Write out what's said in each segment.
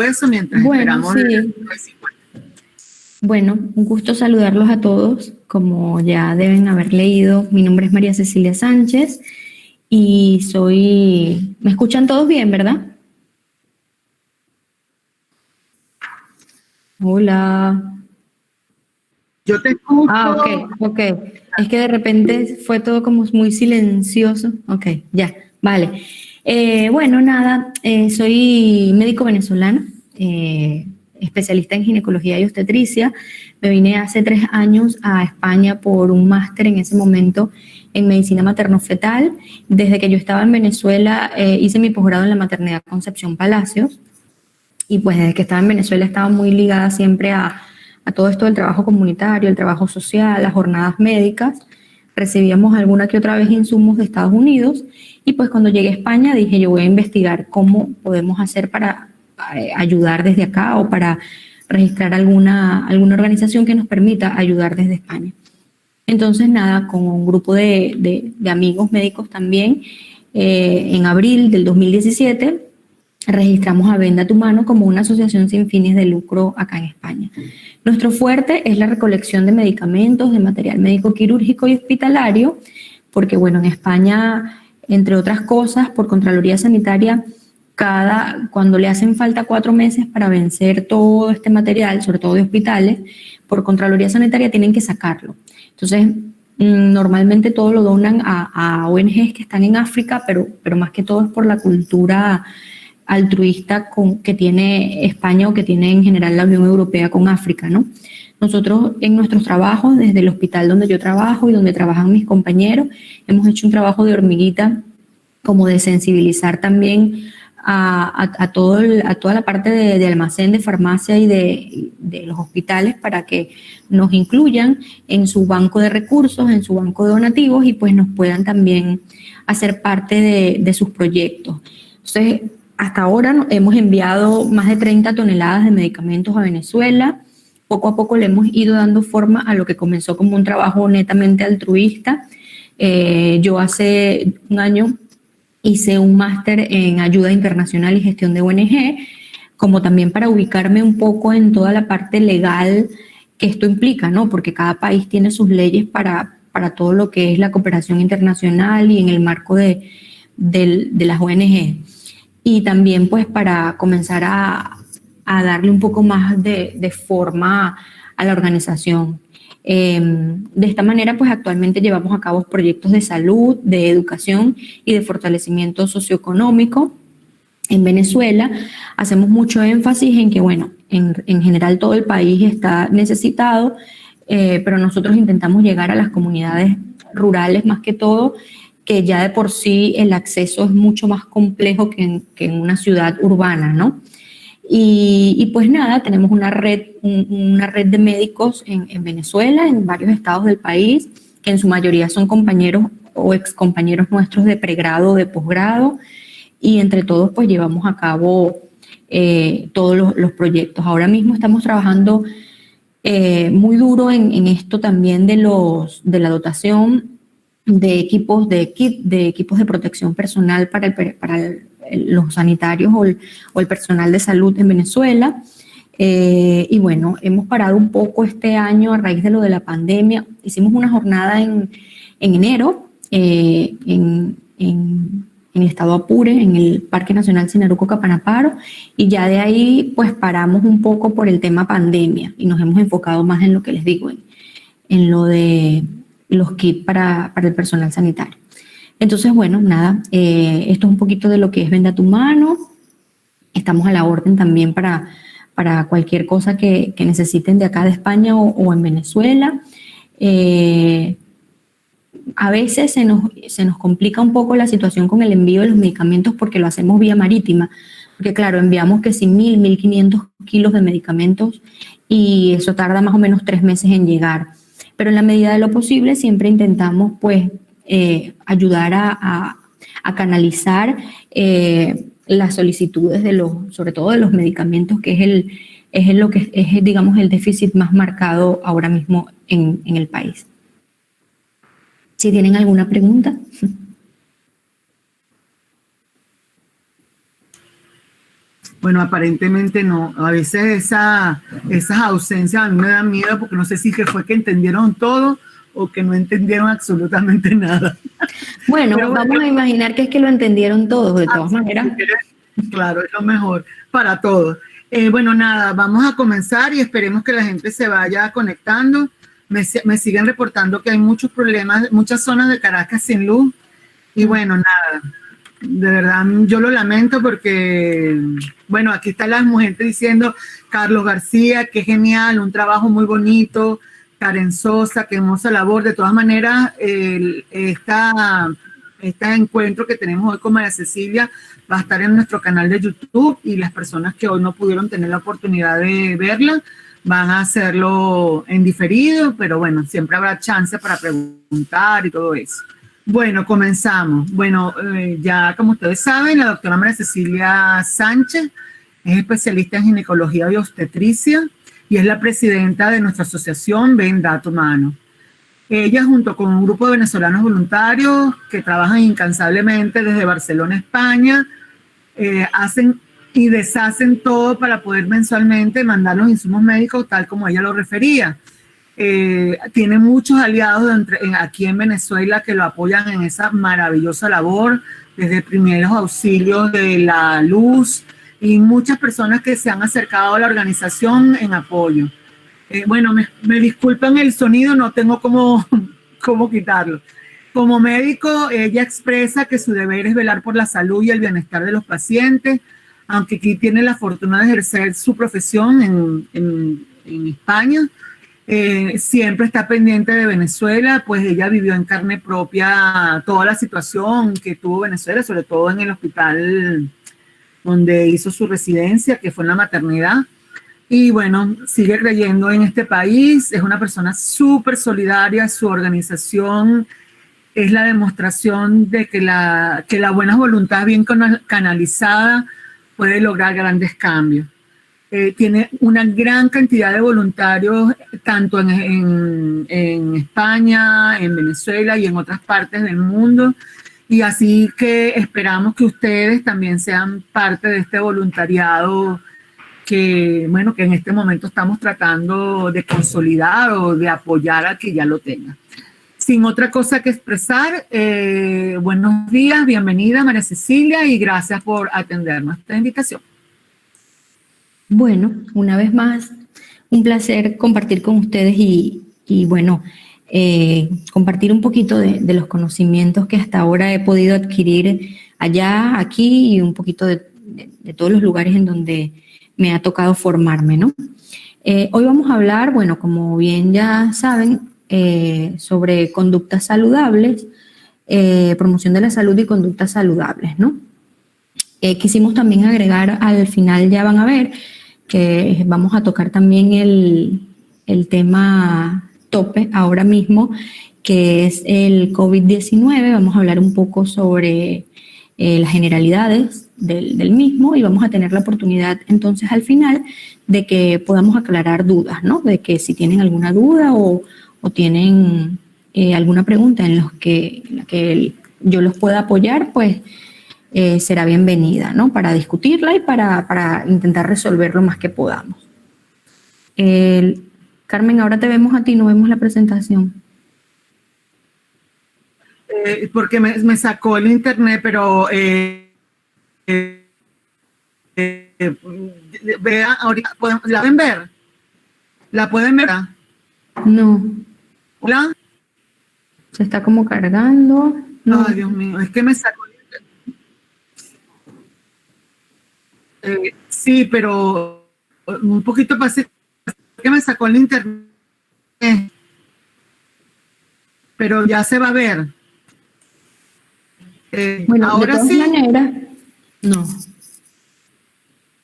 Eso mientras Bueno, esperamos. sí. Bueno, un gusto saludarlos a todos. Como ya deben haber leído, mi nombre es María Cecilia Sánchez y soy... ¿Me escuchan todos bien, verdad? Hola. Yo te escucho. Ok. Es que de repente fue todo como muy silencioso. Ok, ya, vale. Bueno, nada, soy médico venezolano, especialista en ginecología y obstetricia. Me vine hace 3 años a España por un máster en ese momento en medicina materno-fetal. Desde que yo estaba en Venezuela, hice mi posgrado en la maternidad Concepción Palacios. Y pues desde que estaba en Venezuela estaba muy ligada siempre a todo esto del trabajo comunitario, el trabajo social, las jornadas médicas. Recibíamos alguna que otra vez insumos de Estados Unidos y pues cuando llegué a España dije yo voy a investigar cómo podemos hacer para ayudar desde acá o para registrar alguna organización que nos permita ayudar desde España. Entonces nada, con un grupo de amigos médicos también, en abril del 2017 registramos a Venda Tu Mano como una asociación sin fines de lucro acá en España. Nuestro fuerte es la recolección de medicamentos, de material médico quirúrgico y hospitalario, porque bueno, en España, entre otras cosas, por Contraloría Sanitaria, cuando le hacen falta 4 meses para vencer todo este material, sobre todo de hospitales, por Contraloría Sanitaria tienen que sacarlo. Entonces, normalmente todo lo donan a ONGs que están en África, pero más que todo es por la cultura altruista que tiene España o que tiene en general la Unión Europea con África, ¿no? Nosotros en nuestros trabajos, desde el hospital donde yo trabajo y donde trabajan mis compañeros, hemos hecho un trabajo de hormiguita como de sensibilizar también a toda la parte de almacén, de farmacia y de los hospitales para que nos incluyan en su banco de recursos, en su banco de donativos y pues nos puedan también hacer parte de sus proyectos. Entonces, hasta ahora hemos enviado más de 30 toneladas de medicamentos a Venezuela. Poco a poco le hemos ido dando forma a lo que comenzó como un trabajo netamente altruista. Yo hace un año hice un máster en ayuda internacional y gestión de ONG, como también para ubicarme un poco en toda la parte legal que esto implica, ¿no? Porque cada país tiene sus leyes para todo lo que es la cooperación internacional y en el marco de las ONG. Y también pues para comenzar a darle un poco más de forma a la organización. De esta manera, pues actualmente llevamos a cabo proyectos de salud, de educación y de fortalecimiento socioeconómico. En Venezuela hacemos mucho énfasis en que, bueno, en general todo el país está necesitado, pero nosotros intentamos llegar a las comunidades rurales más que todo, que ya de por sí el acceso es mucho más complejo que en una ciudad urbana, ¿no? Y pues nada, tenemos una red de médicos en Venezuela, en varios estados del país, que en su mayoría son compañeros o excompañeros nuestros de pregrado o de posgrado, y entre todos pues llevamos a cabo todos los proyectos. Ahora mismo estamos trabajando muy duro en esto también de la dotación de equipos de protección personal para los sanitarios o el personal de salud en Venezuela. Y bueno, hemos parado un poco este año a raíz de lo de la pandemia. Hicimos una jornada en enero en el estado Apure, en el Parque Nacional Sinaruco Capanaparo, y ya de ahí pues paramos un poco por el tema pandemia y nos hemos enfocado más en lo que les digo, en lo de los kits para el personal sanitario. Entonces, bueno, nada, esto es un poquito de lo que es Venda Tu Mano. Estamos a la orden también para cualquier cosa que necesiten de acá de España o en Venezuela. A veces se nos complica un poco la situación con el envío de los medicamentos porque lo hacemos vía marítima. Porque claro, enviamos que si 1.500 kilos de medicamentos y eso tarda más o menos 3 meses en llegar. Pero en la medida de lo posible siempre intentamos pues ayudar a canalizar las solicitudes sobre todo de los medicamentos, que lo que es, digamos, el déficit más marcado ahora mismo en el país. Si tienen alguna pregunta. Bueno, Bueno, aparentemente no. A veces esas ausencias a mí me dan miedo porque no sé si que fue que entendieron todo o que no entendieron absolutamente nada. Bueno, Pero bueno, vamos a imaginar que es que lo entendieron todos, de todas maneras. claro, es lo mejor para todos. Bueno, nada, vamos a comenzar y esperemos que la gente se vaya conectando. Me siguen reportando que hay muchos problemas, muchas zonas de Caracas sin luz. Y bueno, nada, de verdad yo lo lamento porque, bueno, aquí está la gente diciendo, Carlos García, qué genial, un trabajo muy bonito, Karen Sosa, qué hermosa labor. De todas maneras, este encuentro que tenemos hoy con María Cecilia va a estar en nuestro canal de YouTube y las personas que hoy no pudieron tener la oportunidad de verla van a hacerlo en diferido, pero bueno, siempre habrá chance para preguntar y todo eso. Bueno, comenzamos. Bueno, ya como ustedes saben, la doctora María Cecilia Sánchez es especialista en ginecología y obstetricia y es la presidenta de nuestra asociación Ven Dato Humano. Ella, junto con un grupo de venezolanos voluntarios que trabajan incansablemente desde Barcelona, España, hacen y deshacen todo para poder mensualmente mandar los insumos médicos tal como ella lo refería. Tiene muchos aliados aquí en Venezuela que lo apoyan en esa maravillosa labor, desde primeros auxilios de la luz y muchas personas que se han acercado a la organización en apoyo. Bueno, me disculpan el sonido, no tengo cómo quitarlo. Como médico, ella expresa que su deber es velar por la salud y el bienestar de los pacientes, aunque aquí tiene la fortuna de ejercer su profesión en España. Siempre está pendiente de Venezuela, pues ella vivió en carne propia toda la situación que tuvo Venezuela, sobre todo en el hospital donde hizo su residencia, que fue en la maternidad. Y bueno, sigue creyendo en este país, es una persona súper solidaria, su organización es la demostración de que la buena voluntad bien canalizada puede lograr grandes cambios. Tiene una gran cantidad de voluntarios, tanto en España, en Venezuela y en otras partes del mundo. Y así que esperamos que ustedes también sean parte de este voluntariado que, bueno, que en este momento estamos tratando de consolidar o de apoyar a que ya lo tengan. Sin otra cosa que expresar, buenos días, bienvenida María Cecilia y gracias por atender nuestra invitación. Bueno, una vez más, un placer compartir con ustedes y bueno, compartir un poquito de los conocimientos que hasta ahora he podido adquirir allá, aquí y un poquito de todos los lugares en donde me ha tocado formarme, ¿no? Hoy vamos a hablar, bueno, como bien ya saben, sobre conductas saludables, promoción de la salud y conductas saludables, ¿no? Quisimos también agregar al final, ya van a ver, que vamos a tocar también el tema tope ahora mismo, que es el COVID-19. Vamos a hablar un poco sobre las generalidades del mismo y vamos a tener la oportunidad entonces al final de que podamos aclarar dudas, ¿no? De que si tienen alguna duda o tienen alguna pregunta en la que yo los pueda apoyar, pues será bienvenida, ¿no? Para discutirla y para intentar resolver lo más que podamos. Carmen, ahora te vemos a ti, no vemos la presentación. Porque me sacó el internet, pero vea, ahorita, ¿la pueden ver? ¿La pueden ver? No. ¿Hola? Se está como cargando. No. Ay, Dios mío, es que me sacó el internet. Sí, pero un poquito pasé que me sacó el internet. Pero ya se va a ver. Bueno, ahora de todas sí. maneras, no.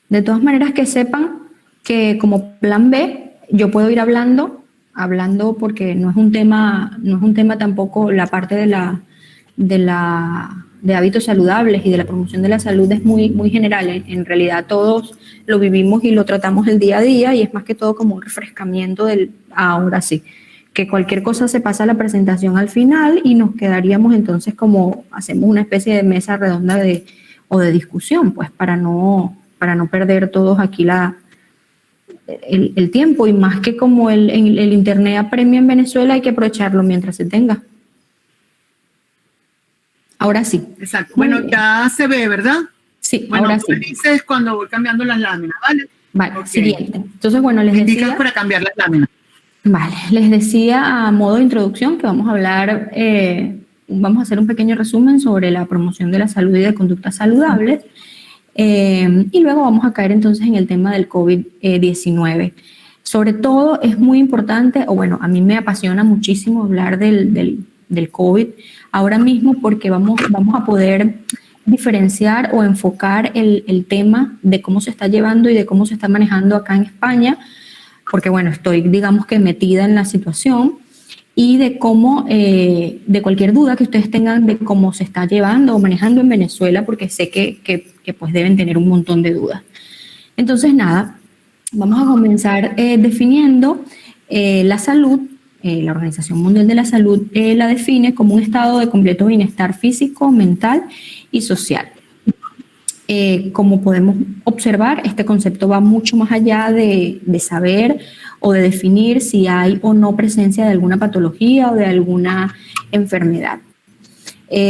De todas maneras que sepan que como plan B, yo puedo ir hablando porque no es un tema tampoco la parte de hábitos saludables y de la promoción de la salud es muy, muy general. En realidad todos lo vivimos y lo tratamos el día a día y es más que todo como un refrescamiento del ahora sí. Que cualquier cosa se pasa a la presentación al final y nos quedaríamos entonces como hacemos una especie de mesa redonda o de discusión, pues para no para no perder todos aquí el tiempo, y más que como el internet apremia en Venezuela, hay que aprovecharlo mientras se tenga. Ahora sí. Exacto. Bueno, ya se ve, ¿verdad? Sí, bueno, ahora tú sí. dices cuando voy cambiando las láminas, ¿vale? Vale, Okay. Siguiente. Entonces, bueno, les decía... para cambiar las láminas. Vale, les decía a modo de introducción que vamos a hablar, vamos a hacer un pequeño resumen sobre la promoción de la salud y de conductas saludables, y luego vamos a caer entonces en el tema del COVID-19. Sobre todo es muy importante, o bueno, a mí me apasiona muchísimo hablar del COVID ahora mismo, porque vamos a poder diferenciar o enfocar el tema de cómo se está llevando y de cómo se está manejando acá en España, porque bueno, estoy digamos que metida en la situación, y de cómo, de cualquier duda que ustedes tengan de cómo se está llevando o manejando en Venezuela, porque sé que pues deben tener un montón de dudas. Entonces nada, vamos a comenzar definiendo la salud. La Organización Mundial de la Salud la define como un estado de completo bienestar físico, mental y social. Como podemos observar, este concepto va mucho más allá de saber o de definir si hay o no presencia de alguna patología o de alguna enfermedad.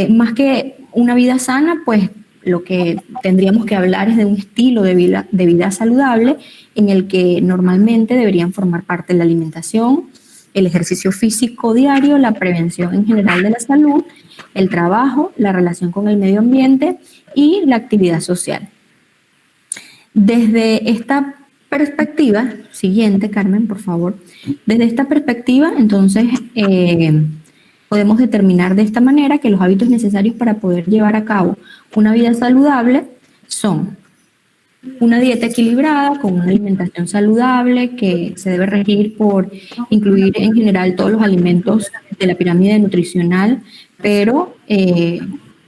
Más que una vida sana, pues lo que tendríamos que hablar es de un estilo de vida saludable, en el que normalmente deberían formar parte de la alimentación, el ejercicio físico diario, la prevención en general de la salud, el trabajo, la relación con el medio ambiente y la actividad social. Desde esta perspectiva, siguiente, Carmen, por favor. Desde esta perspectiva, entonces, podemos determinar de esta manera que los hábitos necesarios para poder llevar a cabo una vida saludable son una dieta equilibrada, con una alimentación saludable que se debe regir por incluir en general todos los alimentos de la pirámide nutricional, pero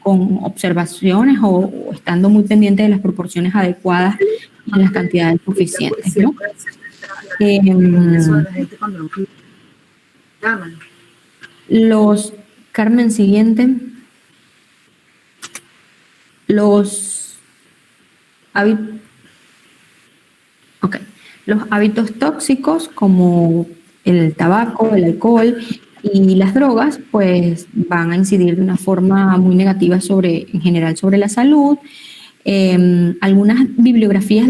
con observaciones o estando muy pendiente de las proporciones adecuadas y en las cantidades suficientes, ¿no? Carmen, siguiente. Los hábitos tóxicos como el tabaco, el alcohol y las drogas, pues van a incidir de una forma muy negativa en general sobre la salud. Algunas bibliografías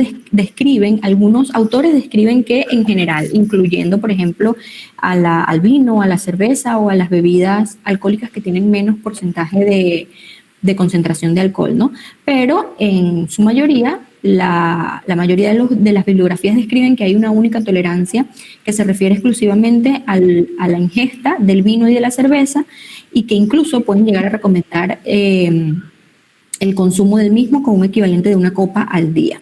algunos autores describen que en general, incluyendo por ejemplo al vino, a la cerveza o a las bebidas alcohólicas que tienen menos porcentaje de concentración de alcohol, ¿no? Pero en su mayoría, la mayoría de las bibliografías describen que hay una única tolerancia que se refiere exclusivamente a la ingesta del vino y de la cerveza, y que incluso pueden llegar a recomendar el consumo del mismo con un equivalente de una copa al día.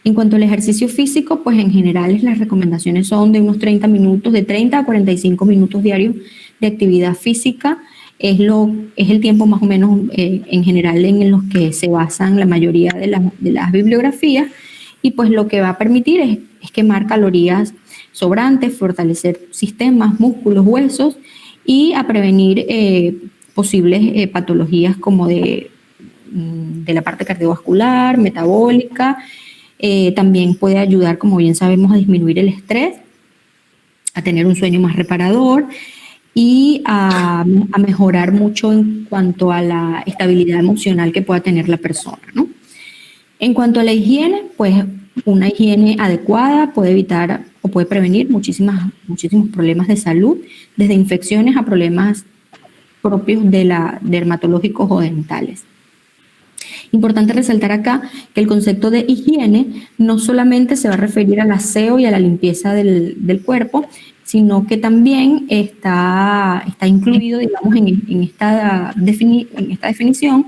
En cuanto al ejercicio físico, pues en general las recomendaciones son de unos 30 minutos, de 30 a 45 minutos diarios de actividad física. Es el tiempo más o menos en general en los que se basan la mayoría de las bibliografías, y pues lo que va a permitir es quemar calorías sobrantes, fortalecer sistemas, músculos, huesos, y a prevenir posibles patologías como de la parte cardiovascular, metabólica. También puede ayudar, como bien sabemos, a disminuir el estrés, a tener un sueño más reparador y a mejorar mucho en cuanto a la estabilidad emocional que pueda tener la persona, ¿no? En cuanto a la higiene, pues una higiene adecuada puede evitar o puede prevenir muchísimos problemas de salud, desde infecciones a problemas propios dermatológicos o dentales. Importante resaltar acá que el concepto de higiene no solamente se va a referir al aseo y a la limpieza del cuerpo, sino que también está incluido, digamos, en esta definición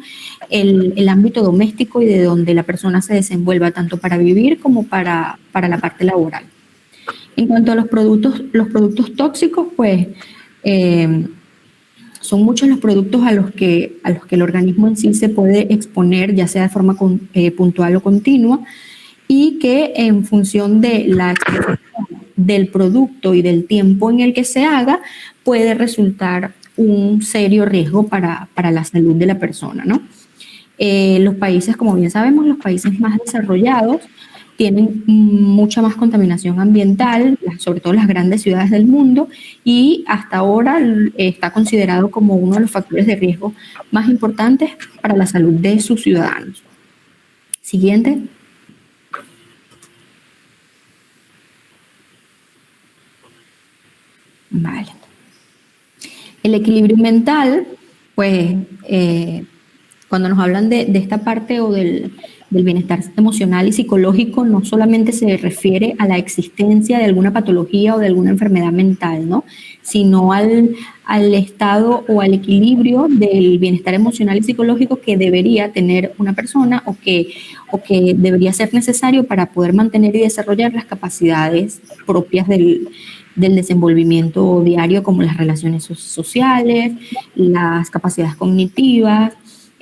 el ámbito doméstico y de donde la persona se desenvuelva, tanto para vivir como para la parte laboral. En cuanto a los productos tóxicos, pues son muchos los productos a los que el organismo en sí se puede exponer, ya sea de forma puntual o continua, y que en función de la exposición del producto y del tiempo en el que se haga, puede resultar un serio riesgo para la salud de la persona, ¿no? Los países, como bien sabemos, los países más desarrollados tienen mucha más contaminación ambiental, sobre todo las grandes ciudades del mundo, y hasta ahora está considerado como uno de los factores de riesgo más importantes para la salud de sus ciudadanos. Siguiente. Vale. El equilibrio mental, pues, cuando nos hablan de esta parte o del bienestar emocional y psicológico, no solamente se refiere a la existencia de alguna patología o de alguna enfermedad mental, ¿no? Sino al estado o al equilibrio del bienestar emocional y psicológico que debería tener una persona o que debería ser necesario para poder mantener y desarrollar las capacidades propias del desenvolvimiento diario, como las relaciones sociales, las capacidades cognitivas,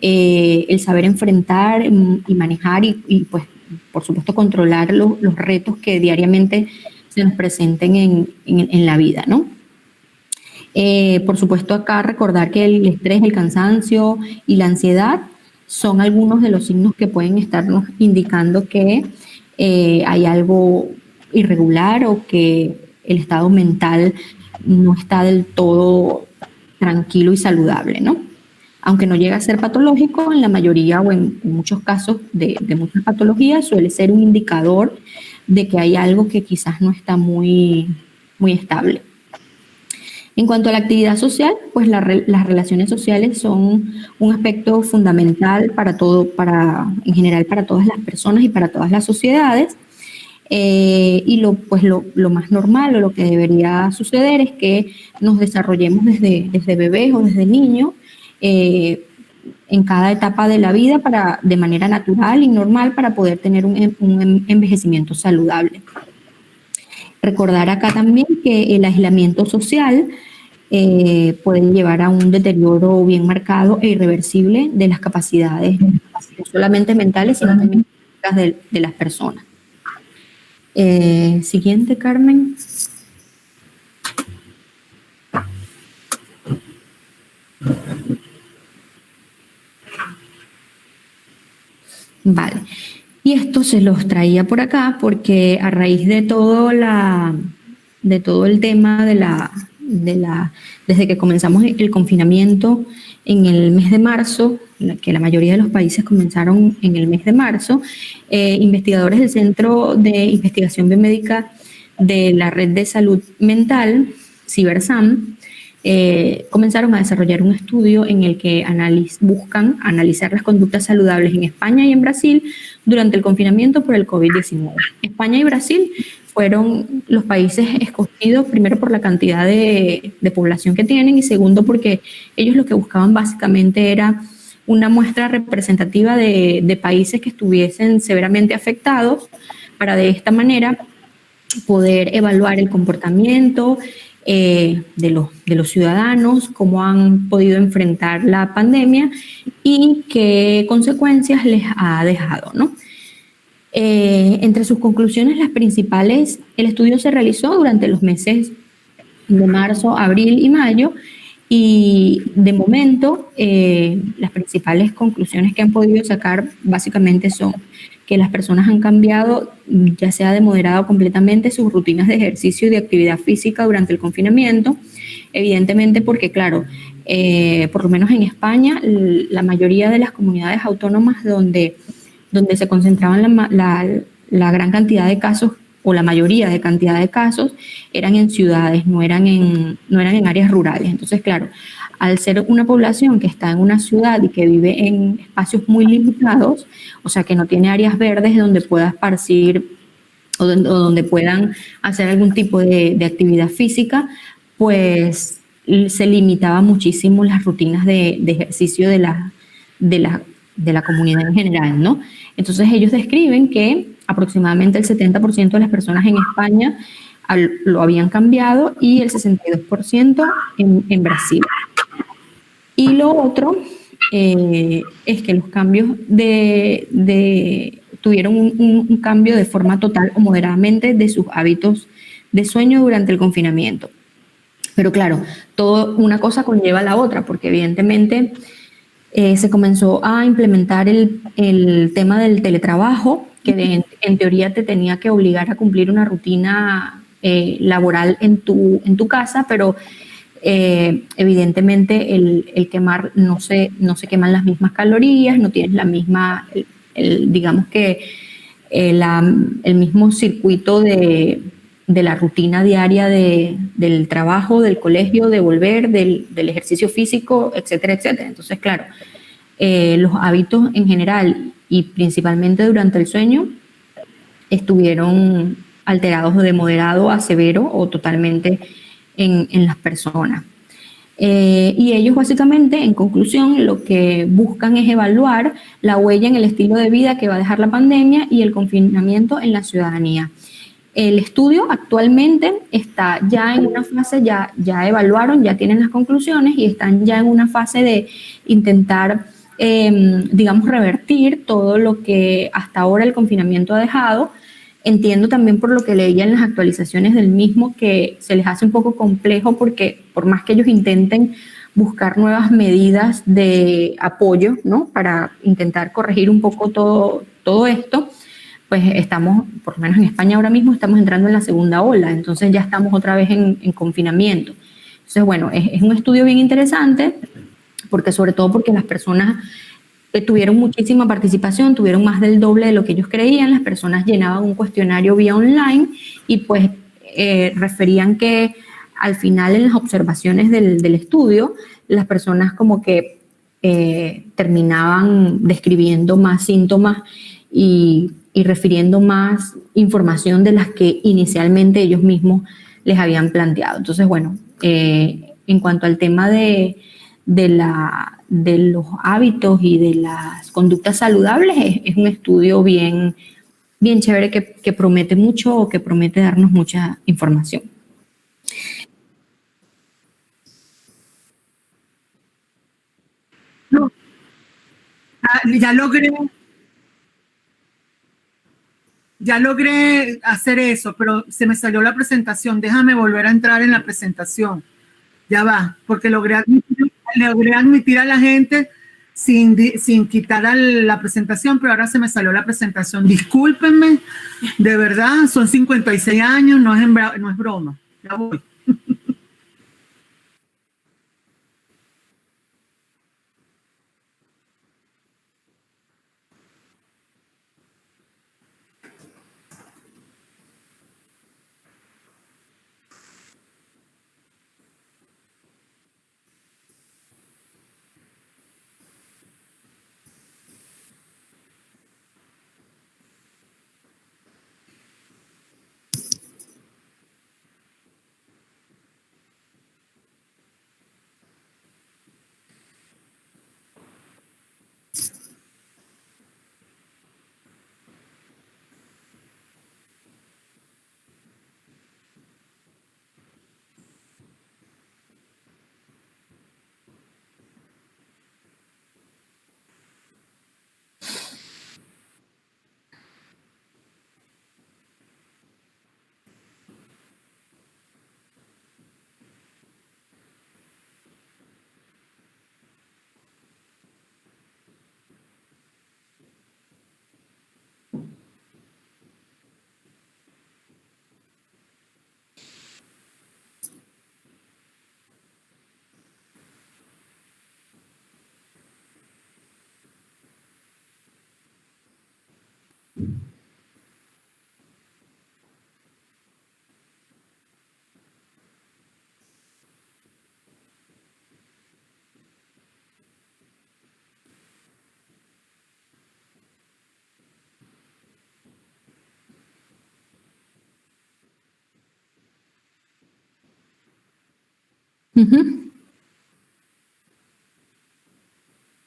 el saber enfrentar y manejar y pues, por supuesto, controlar los retos que diariamente se nos presenten en la vida, ¿no? Por supuesto, acá recordar que el estrés, el cansancio y la ansiedad son algunos de los signos que pueden estarnos indicando que hay algo irregular o que el estado mental no está del todo tranquilo y saludable, ¿no? Aunque no llega a ser patológico, en la mayoría o en muchos casos de muchas patologías suele ser un indicador de que hay algo que quizás no está muy estable. En cuanto a la actividad social, pues las relaciones sociales son un aspecto fundamental en general para todas las personas y para todas las sociedades. Y lo más normal o lo que debería suceder es que nos desarrollemos desde bebés o desde niños en cada etapa de la vida de manera natural y normal para poder tener un envejecimiento saludable. Recordar acá también que el aislamiento social puede llevar a un deterioro bien marcado e irreversible de las capacidades, no solamente mentales, sino también de las personas. Siguiente, Carmen. Vale. Y esto se los traía por acá porque a raíz de todo el tema desde que comenzamos el confinamiento en el mes de marzo, que la mayoría de los países comenzaron en el mes de marzo, investigadores del Centro de Investigación Biomédica de la Red de Salud Mental, CiberSam, comenzaron a desarrollar un estudio en el que buscan analizar las conductas saludables en España y en Brasil durante el confinamiento por el COVID-19. España y Brasil fueron los países escogidos, primero por la cantidad de población que tienen y segundo porque ellos lo que buscaban básicamente era una muestra representativa de países que estuviesen severamente afectados para de esta manera poder evaluar el comportamiento de los ciudadanos, cómo han podido enfrentar la pandemia y qué consecuencias les ha dejado, ¿no? Entre sus conclusiones, las principales, el estudio se realizó durante los meses de marzo, abril y mayo, y de momento las principales conclusiones que han podido sacar básicamente son que las personas han cambiado, ya sea de moderado completamente, sus rutinas de ejercicio y de actividad física durante el confinamiento, evidentemente porque, claro, por lo menos en España, la mayoría de las comunidades autónomas donde se concentraban la gran cantidad de casos, o la mayoría de cantidad de casos, eran en ciudades, no eran en áreas rurales. Entonces, claro, al ser una población que está en una ciudad y que vive en espacios muy limitados, o sea, que no tiene áreas verdes donde pueda esparcir o donde puedan hacer algún tipo de actividad física, pues se limitaba muchísimo las rutinas de ejercicio de la comunidad en general, ¿no? Entonces ellos describen que aproximadamente el 70% de las personas en España lo habían cambiado y el 62% en Brasil. Y lo otro es que los cambios tuvieron un cambio de forma total o moderadamente de sus hábitos de sueño durante el confinamiento. Pero claro, una cosa conlleva a la otra, porque evidentemente Se comenzó a implementar el tema del teletrabajo, que en teoría te tenía que obligar a cumplir una rutina laboral en tu casa, pero evidentemente el quemar no se queman las mismas calorías, no tienes la misma, digamos que el mismo circuito de la rutina diaria del trabajo, del colegio, de volver, del ejercicio físico, etcétera, etcétera. Entonces, claro, los hábitos en general y principalmente durante el sueño estuvieron alterados de moderado a severo o totalmente en las personas. Y ellos básicamente, en conclusión, lo que buscan es evaluar la huella en el estilo de vida que va a dejar la pandemia y el confinamiento en la ciudadanía. El estudio actualmente está ya en una fase, ya evaluaron, ya tienen las conclusiones y están ya en una fase de intentar, digamos, revertir todo lo que hasta ahora el confinamiento ha dejado. Entiendo también por lo que leía en las actualizaciones del mismo que se les hace un poco complejo porque por más que ellos intenten buscar nuevas medidas de apoyo, ¿no? Para intentar corregir un poco todo esto, pues estamos, por lo menos en España ahora mismo, estamos entrando en la segunda ola, entonces ya estamos otra vez en confinamiento. Entonces, bueno, es un estudio bien interesante, porque sobre todo porque las personas tuvieron muchísima participación, tuvieron más del doble de lo que ellos creían, las personas llenaban un cuestionario vía online y pues referían que al final en las observaciones del estudio, las personas como que terminaban describiendo más síntomas y refiriendo más información de las que inicialmente ellos mismos les habían planteado. Entonces, bueno, en cuanto al tema de los hábitos y de las conductas saludables, es un estudio bien chévere que promete mucho o que promete darnos mucha información. No, ya logré hacer eso, pero se me salió la presentación. Déjame volver a entrar en la presentación. Ya va, porque logré admitir a la gente sin quitar la presentación, pero ahora se me salió la presentación. Discúlpenme, de verdad, son 56 años, no es broma. Ya voy.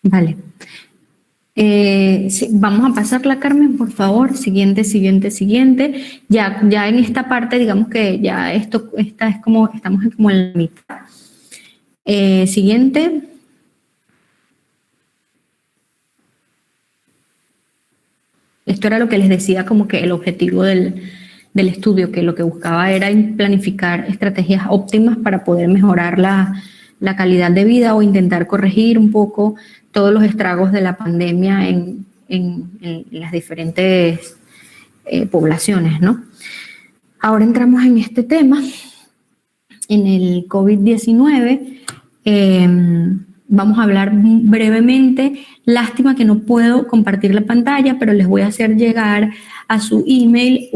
Vale. Sí, vamos a pasarla, Carmen, por favor. Siguiente. Ya en esta parte, digamos que ya esta es como, estamos como en la mitad. Siguiente. Esto era lo que les decía como que el objetivo del estudio, que lo que buscaba era planificar estrategias óptimas para poder mejorar la la calidad de vida o intentar corregir un poco todos los estragos de la pandemia en las diferentes poblaciones, ¿no? Ahora entramos en este tema, en el COVID-19. Vamos a hablar brevemente. Lástima que no puedo compartir la pantalla, pero les voy a hacer llegar a su email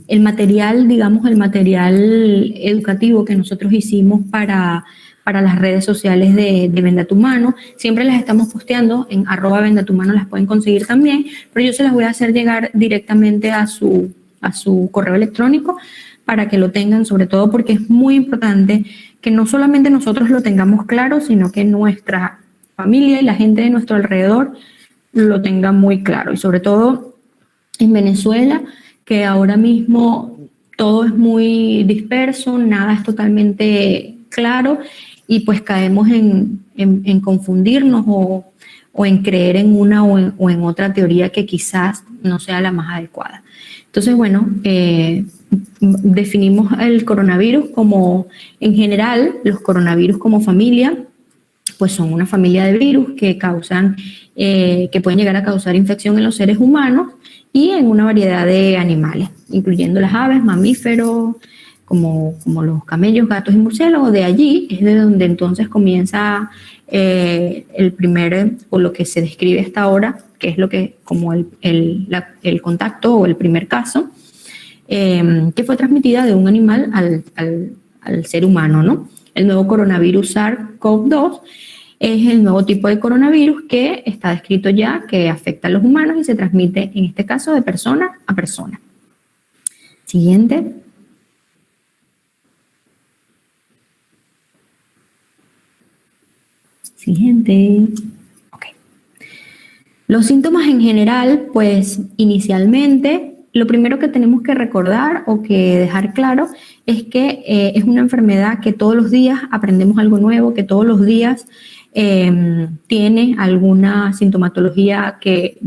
el material, digamos, el material educativo que nosotros hicimos para las redes sociales de Vendatumano. Siempre las estamos posteando en @Vendatumano, las pueden conseguir también, pero yo se las voy a hacer llegar directamente a su correo electrónico para que lo tengan, sobre todo porque es muy importante que no solamente nosotros lo tengamos claro, sino que nuestra familia y la gente de nuestro alrededor lo tenga muy claro. Y sobre todo en Venezuela, que ahora mismo todo es muy disperso, nada es totalmente claro, y pues caemos en confundirnos o en creer en una o en otra teoría que quizás no sea la más adecuada. Entonces, bueno, definimos el coronavirus como, en general, los coronavirus como familia, pues son una familia de virus que causan, que pueden llegar a causar infección en los seres humanos y en una variedad de animales, incluyendo las aves, mamíferos, como los camellos, gatos y murciélagos. De allí es de donde entonces comienza el primer, o lo que se describe hasta ahora, que es lo que, como el contacto o el primer caso, que fue transmitida de un animal al ser humano, ¿no? El nuevo coronavirus SARS-CoV-2 es el nuevo tipo de coronavirus que está descrito ya, que afecta a los humanos y se transmite, en este caso, de persona a persona. Siguiente. Siguiente. Ok. Los síntomas en general, pues inicialmente, lo primero que tenemos que recordar o que dejar claro es que es una enfermedad que todos los días aprendemos algo nuevo, que todos los días tiene alguna sintomatología que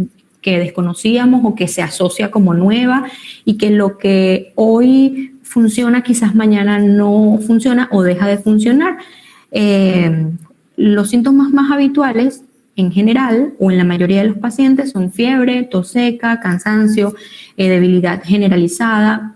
desconocíamos o que se asocia como nueva, y que lo que hoy funciona quizás mañana no funciona o deja de funcionar. Los síntomas más habituales en general o en la mayoría de los pacientes son fiebre, tos seca, cansancio, debilidad generalizada.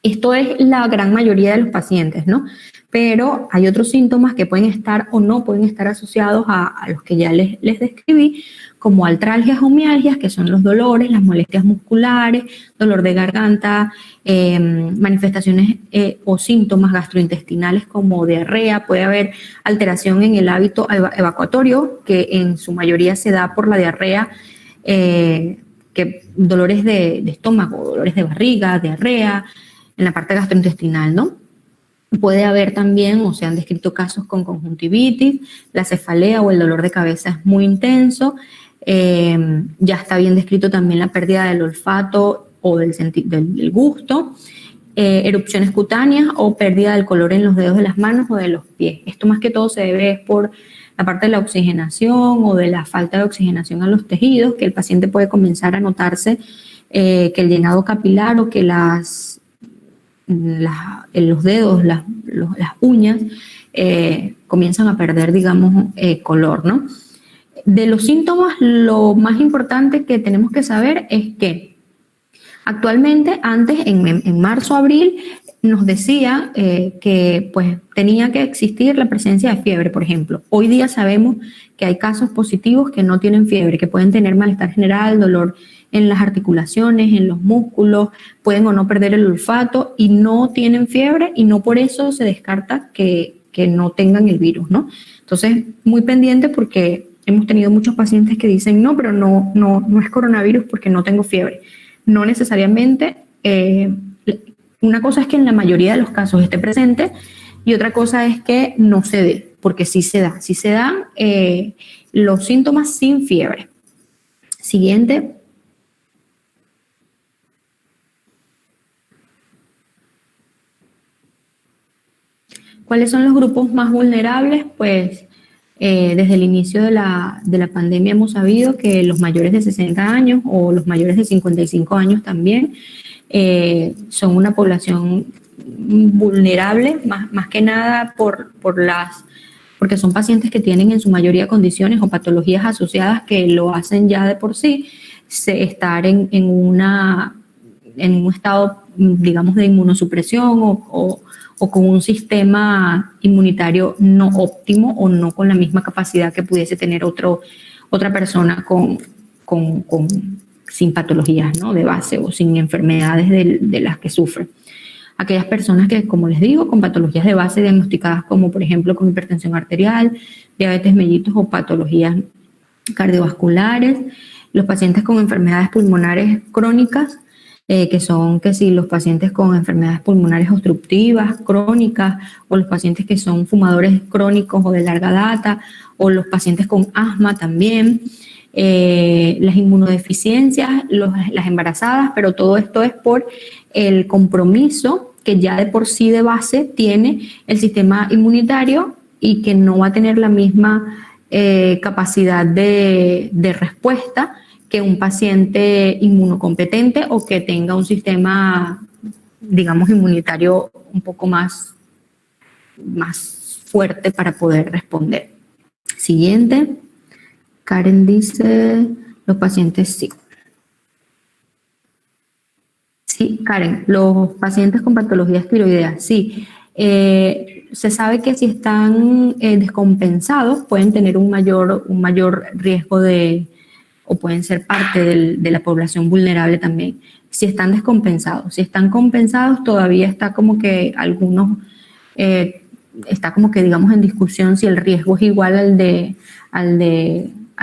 Esto es la gran mayoría de los pacientes, ¿no? Pero hay otros síntomas que pueden estar o no pueden estar asociados a los que ya les describí, como artralgias o mialgias, que son los dolores, las molestias musculares, dolor de garganta, manifestaciones o síntomas gastrointestinales como diarrea. Puede haber alteración en el hábito evacuatorio, que en su mayoría se da por la diarrea, dolores de estómago, dolores de barriga, diarrea, en la parte gastrointestinal, ¿no? Puede haber también, o se han descrito casos con conjuntivitis, la cefalea o el dolor de cabeza es muy intenso. Ya está bien descrito también la pérdida del olfato o del gusto, erupciones cutáneas o pérdida del color en los dedos de las manos o de los pies. Esto más que todo se debe por la parte de la oxigenación o de la falta de oxigenación a los tejidos, que el paciente puede comenzar a notarse que el llenado capilar o que los dedos, las uñas comienzan a perder, digamos, color, ¿no? De los síntomas, lo más importante que tenemos que saber es que actualmente, antes, en marzo, abril, nos decía que pues tenía que existir la presencia de fiebre, por ejemplo. Hoy día sabemos que hay casos positivos que no tienen fiebre, que pueden tener malestar general, dolor en las articulaciones, en los músculos, pueden o no perder el olfato y no tienen fiebre, y no por eso se descarta que no tengan el virus, ¿no? Entonces, muy pendiente, porque hemos tenido muchos pacientes que dicen, no, pero no es coronavirus porque no tengo fiebre. No necesariamente. Una cosa es que en la mayoría de los casos esté presente, y otra cosa es que no se dé, porque sí se da. Sí se dan los síntomas sin fiebre. Siguiente. ¿Cuáles son los grupos más vulnerables? Pues desde el inicio de la pandemia hemos sabido que los mayores de 60 años o los mayores de 55 años también son una población vulnerable, más que nada porque son pacientes que tienen en su mayoría condiciones o patologías asociadas que lo hacen ya de por sí, estar en un estado, digamos, de inmunosupresión o con un sistema inmunitario no óptimo o no con la misma capacidad que pudiese tener otra persona sin patologías, ¿no?, de base o sin enfermedades de las que sufren. Aquellas personas que, como les digo, con patologías de base diagnosticadas como, por ejemplo, con hipertensión arterial, diabetes mellitus o patologías cardiovasculares, los pacientes con enfermedades pulmonares crónicas, que son los pacientes con enfermedades pulmonares obstructivas, crónicas, o los pacientes que son fumadores crónicos o de larga data, o los pacientes con asma también, las inmunodeficiencias, las embarazadas, pero todo esto es por el compromiso que ya de por sí de base tiene el sistema inmunitario y que no va a tener la misma capacidad de respuesta que un paciente inmunocompetente o que tenga un sistema, digamos, inmunitario un poco más fuerte para poder responder. Siguiente. Karen dice, los pacientes sí. Sí, Karen, los pacientes con patologías tiroideas, sí. Se sabe que si están descompensados pueden tener un mayor riesgo o pueden ser parte de la población vulnerable también. Si están descompensados. Si están compensados, todavía está como que está como que, digamos, en discusión si el riesgo es igual al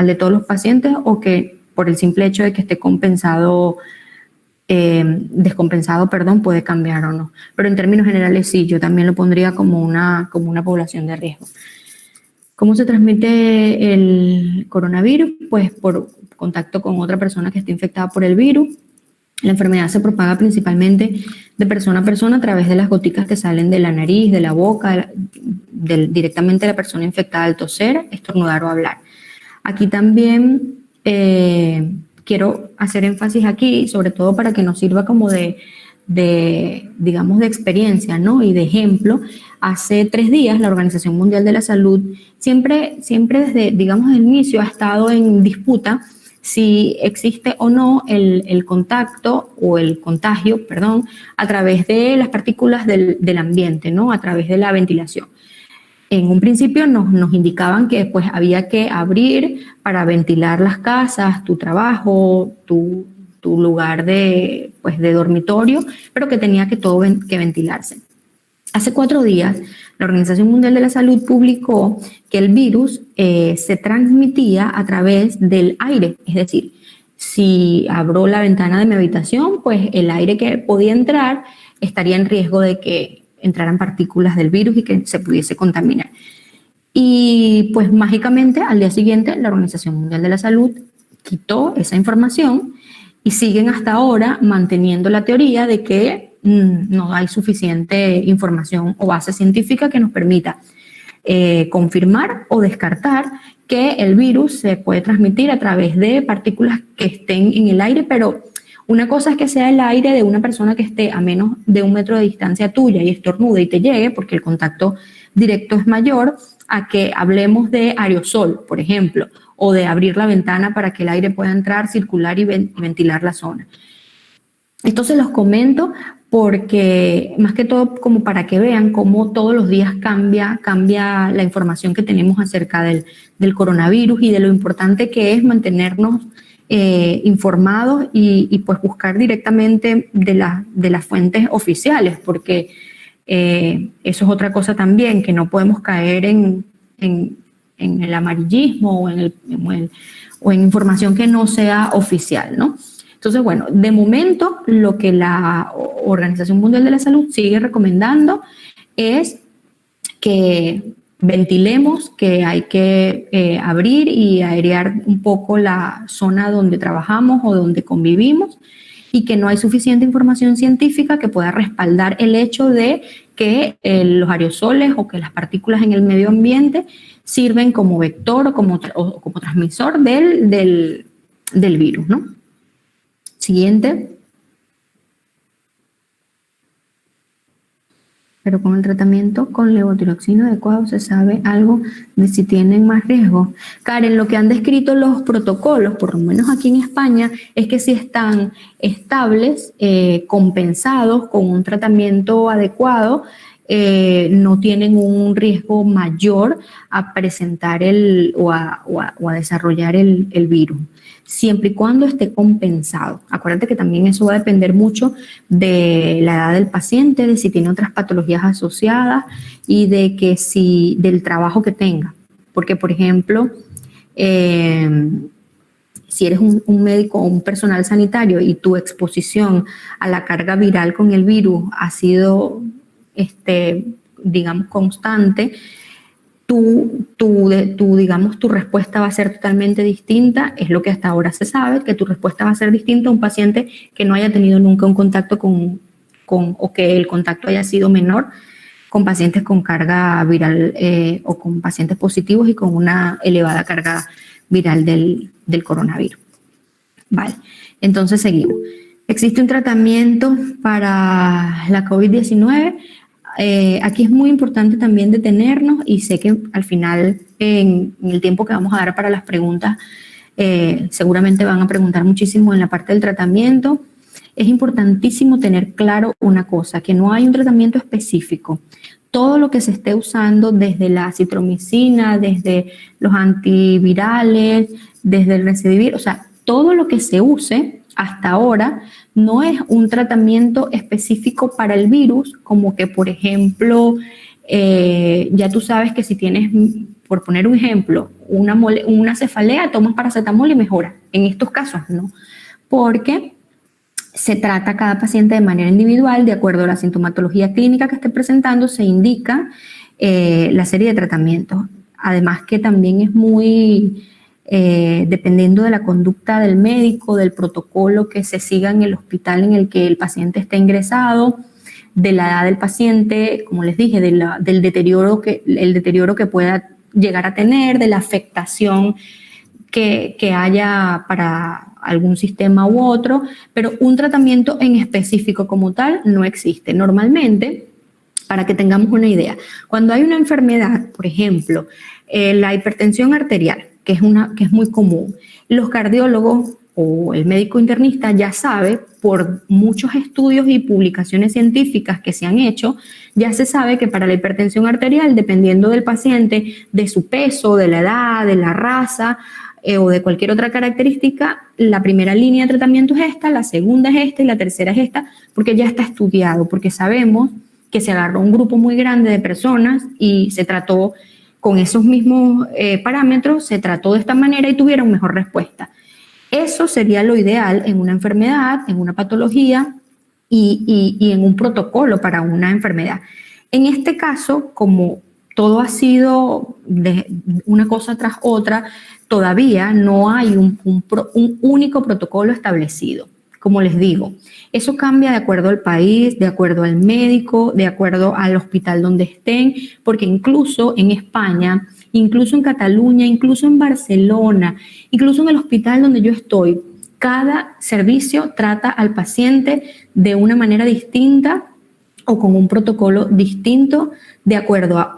de todos los pacientes o que por el simple hecho de que esté descompensado, puede cambiar o no. Pero en términos generales sí, yo también lo pondría como una población de riesgo. ¿Cómo se transmite el coronavirus? Pues por contacto con otra persona que esté infectada por el virus. La enfermedad se propaga principalmente de persona a persona a través de las goticas que salen de la nariz, de la boca, directamente de la persona infectada al toser, estornudar o hablar. Aquí también quiero hacer énfasis aquí, sobre todo para que nos sirva como digamos, de experiencia, ¿no?, y de ejemplo. Hace 3 días la Organización Mundial de la Salud siempre desde, digamos, el inicio ha estado en disputa si existe o no el contacto o el contagio, a través de las partículas del ambiente, ¿no?, a través de la ventilación. En un principio nos indicaban que pues había que abrir para ventilar las casas, tu trabajo, tu lugar de dormitorio, pero que tenía que todo que ventilarse. Hace 4 días, la Organización Mundial de la Salud publicó que el virus se transmitía a través del aire, es decir, si abro la ventana de mi habitación, pues el aire que podía entrar estaría en riesgo de que entraran partículas del virus y que se pudiese contaminar. Y pues mágicamente al día siguiente la Organización Mundial de la Salud quitó esa información y siguen hasta ahora manteniendo la teoría de que no hay suficiente información o base científica que nos permita confirmar o descartar que el virus se puede transmitir a través de partículas que estén en el aire, pero una cosa es que sea el aire de una persona que esté a menos de 1 metro de distancia tuya y estornude y te llegue, porque el contacto directo es mayor, a que hablemos de aerosol, por ejemplo, o de abrir la ventana para que el aire pueda entrar, circular y ventilar la zona. Esto se los comento porque, más que todo, como para que vean cómo todos los días cambia la información que tenemos acerca del coronavirus y de lo importante que es mantenernos informados y pues buscar directamente de las fuentes oficiales, porque eso es otra cosa también, que no podemos caer en el amarillismo o en información que no sea oficial, ¿no? Entonces, bueno, de momento lo que la Organización Mundial de la Salud sigue recomendando es que ventilemos, que hay que abrir y airear un poco la zona donde trabajamos o donde convivimos, y que no hay suficiente información científica que pueda respaldar el hecho de que los aerosoles o que las partículas en el medio ambiente sirven como vector o como transmisor del virus, ¿no? Siguiente. Pero con el tratamiento con levotiroxina adecuado se sabe algo de si tienen más riesgo. Karen, lo que han descrito los protocolos, por lo menos aquí en España, es que si están estables, compensados con un tratamiento adecuado, no tienen un riesgo mayor a presentar o a desarrollar el virus, siempre y cuando esté compensado. Acuérdate que también eso va a depender mucho de la edad del paciente, de si tiene otras patologías asociadas y del trabajo que tenga. Porque, por ejemplo, si eres un médico o un personal sanitario y tu exposición a la carga viral con el virus ha sido, digamos, constante, digamos, tu respuesta va a ser totalmente distinta. Es lo que hasta ahora se sabe, que tu respuesta va a ser distinta a un paciente que no haya tenido nunca un contacto o que el contacto haya sido menor con pacientes con carga viral o con pacientes positivos y con una elevada carga viral del coronavirus. Vale, entonces seguimos. ¿Existe un tratamiento para la COVID-19? Aquí es muy importante también detenernos y sé que al final, en el tiempo que vamos a dar para las preguntas, seguramente van a preguntar muchísimo en la parte del tratamiento. Es importantísimo tener claro una cosa, que no hay un tratamiento específico. Todo lo que se esté usando, desde la acitromicina, desde los antivirales, desde el Remdesivir, o sea, todo lo que se use hasta ahora no es un tratamiento específico para el virus, como que, por ejemplo, ya tú sabes que si tienes, por poner un ejemplo, una cefalea, tomas paracetamol y mejora. En estos casos no, porque se trata a cada paciente de manera individual, de acuerdo a la sintomatología clínica que esté presentando, se indica la serie de tratamientos. Además que también es muy, dependiendo de la conducta del médico, del protocolo que se siga en el hospital en el que el paciente esté ingresado, de la edad del paciente, como les dije, del deterioro que pueda llegar a tener, de la afectación que haya para algún sistema u otro, pero un tratamiento en específico como tal no existe. Normalmente, para que tengamos una idea, cuando hay una enfermedad, por ejemplo, la hipertensión arterial, que es muy común, los cardiólogos o el médico internista ya sabe, por muchos estudios y publicaciones científicas que se han hecho, ya se sabe que para la hipertensión arterial, dependiendo del paciente, de su peso, de la edad, de la raza, o de cualquier otra característica, la primera línea de tratamiento es esta, la segunda es esta y la tercera es esta, porque ya está estudiado, porque sabemos que se agarró un grupo muy grande de personas y se trató con esos mismos parámetros, se trató de esta manera y tuvieron mejor respuesta. Eso sería lo ideal en una enfermedad, en una patología y en un protocolo para una enfermedad. En este caso, como todo ha sido de una cosa tras otra, todavía no hay un único protocolo establecido. Como les digo, eso cambia de acuerdo al país, de acuerdo al médico, de acuerdo al hospital donde estén, porque incluso en España, incluso en Cataluña, incluso en Barcelona, incluso en el hospital donde yo estoy, cada servicio trata al paciente de una manera distinta o con un protocolo distinto de acuerdo a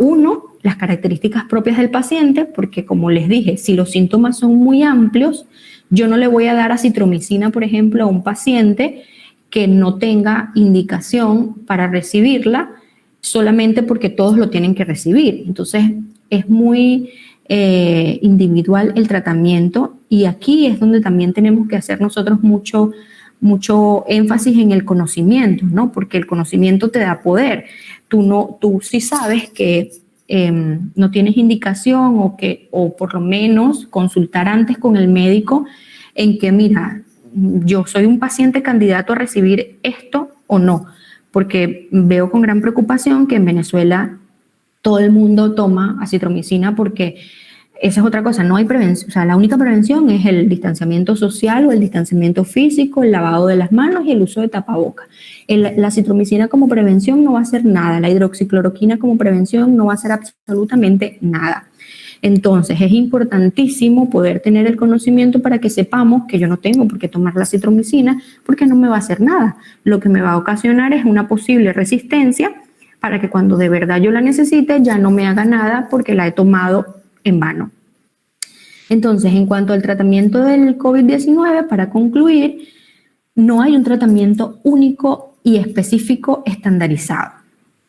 las características propias del paciente, porque como les dije, si los síntomas son muy amplios, yo no le voy a dar acitromicina, por ejemplo, a un paciente que no tenga indicación para recibirla solamente porque todos lo tienen que recibir. Entonces, es muy individual el tratamiento y aquí es donde también tenemos que hacer nosotros mucho énfasis en el conocimiento, ¿no? Porque el conocimiento te da poder. Tú sí sabes que no tienes indicación o por lo menos consultar antes con el médico en que, mira, yo soy un paciente candidato a recibir esto o no, porque veo con gran preocupación que en Venezuela todo el mundo toma acitromicina porque esa es otra cosa, no hay prevención, o sea, la única prevención es el distanciamiento social o el distanciamiento físico, el lavado de las manos y el uso de tapabocas. La acitromicina como prevención no va a hacer nada, la hidroxicloroquina como prevención no va a hacer absolutamente nada. Entonces, es importantísimo poder tener el conocimiento para que sepamos que yo no tengo por qué tomar la acitromicina porque no me va a hacer nada. Lo que me va a ocasionar es una posible resistencia para que cuando de verdad yo la necesite ya no me haga nada porque la he tomado en vano. Entonces, en cuanto al tratamiento del COVID-19, para concluir, no hay un tratamiento único y específico estandarizado.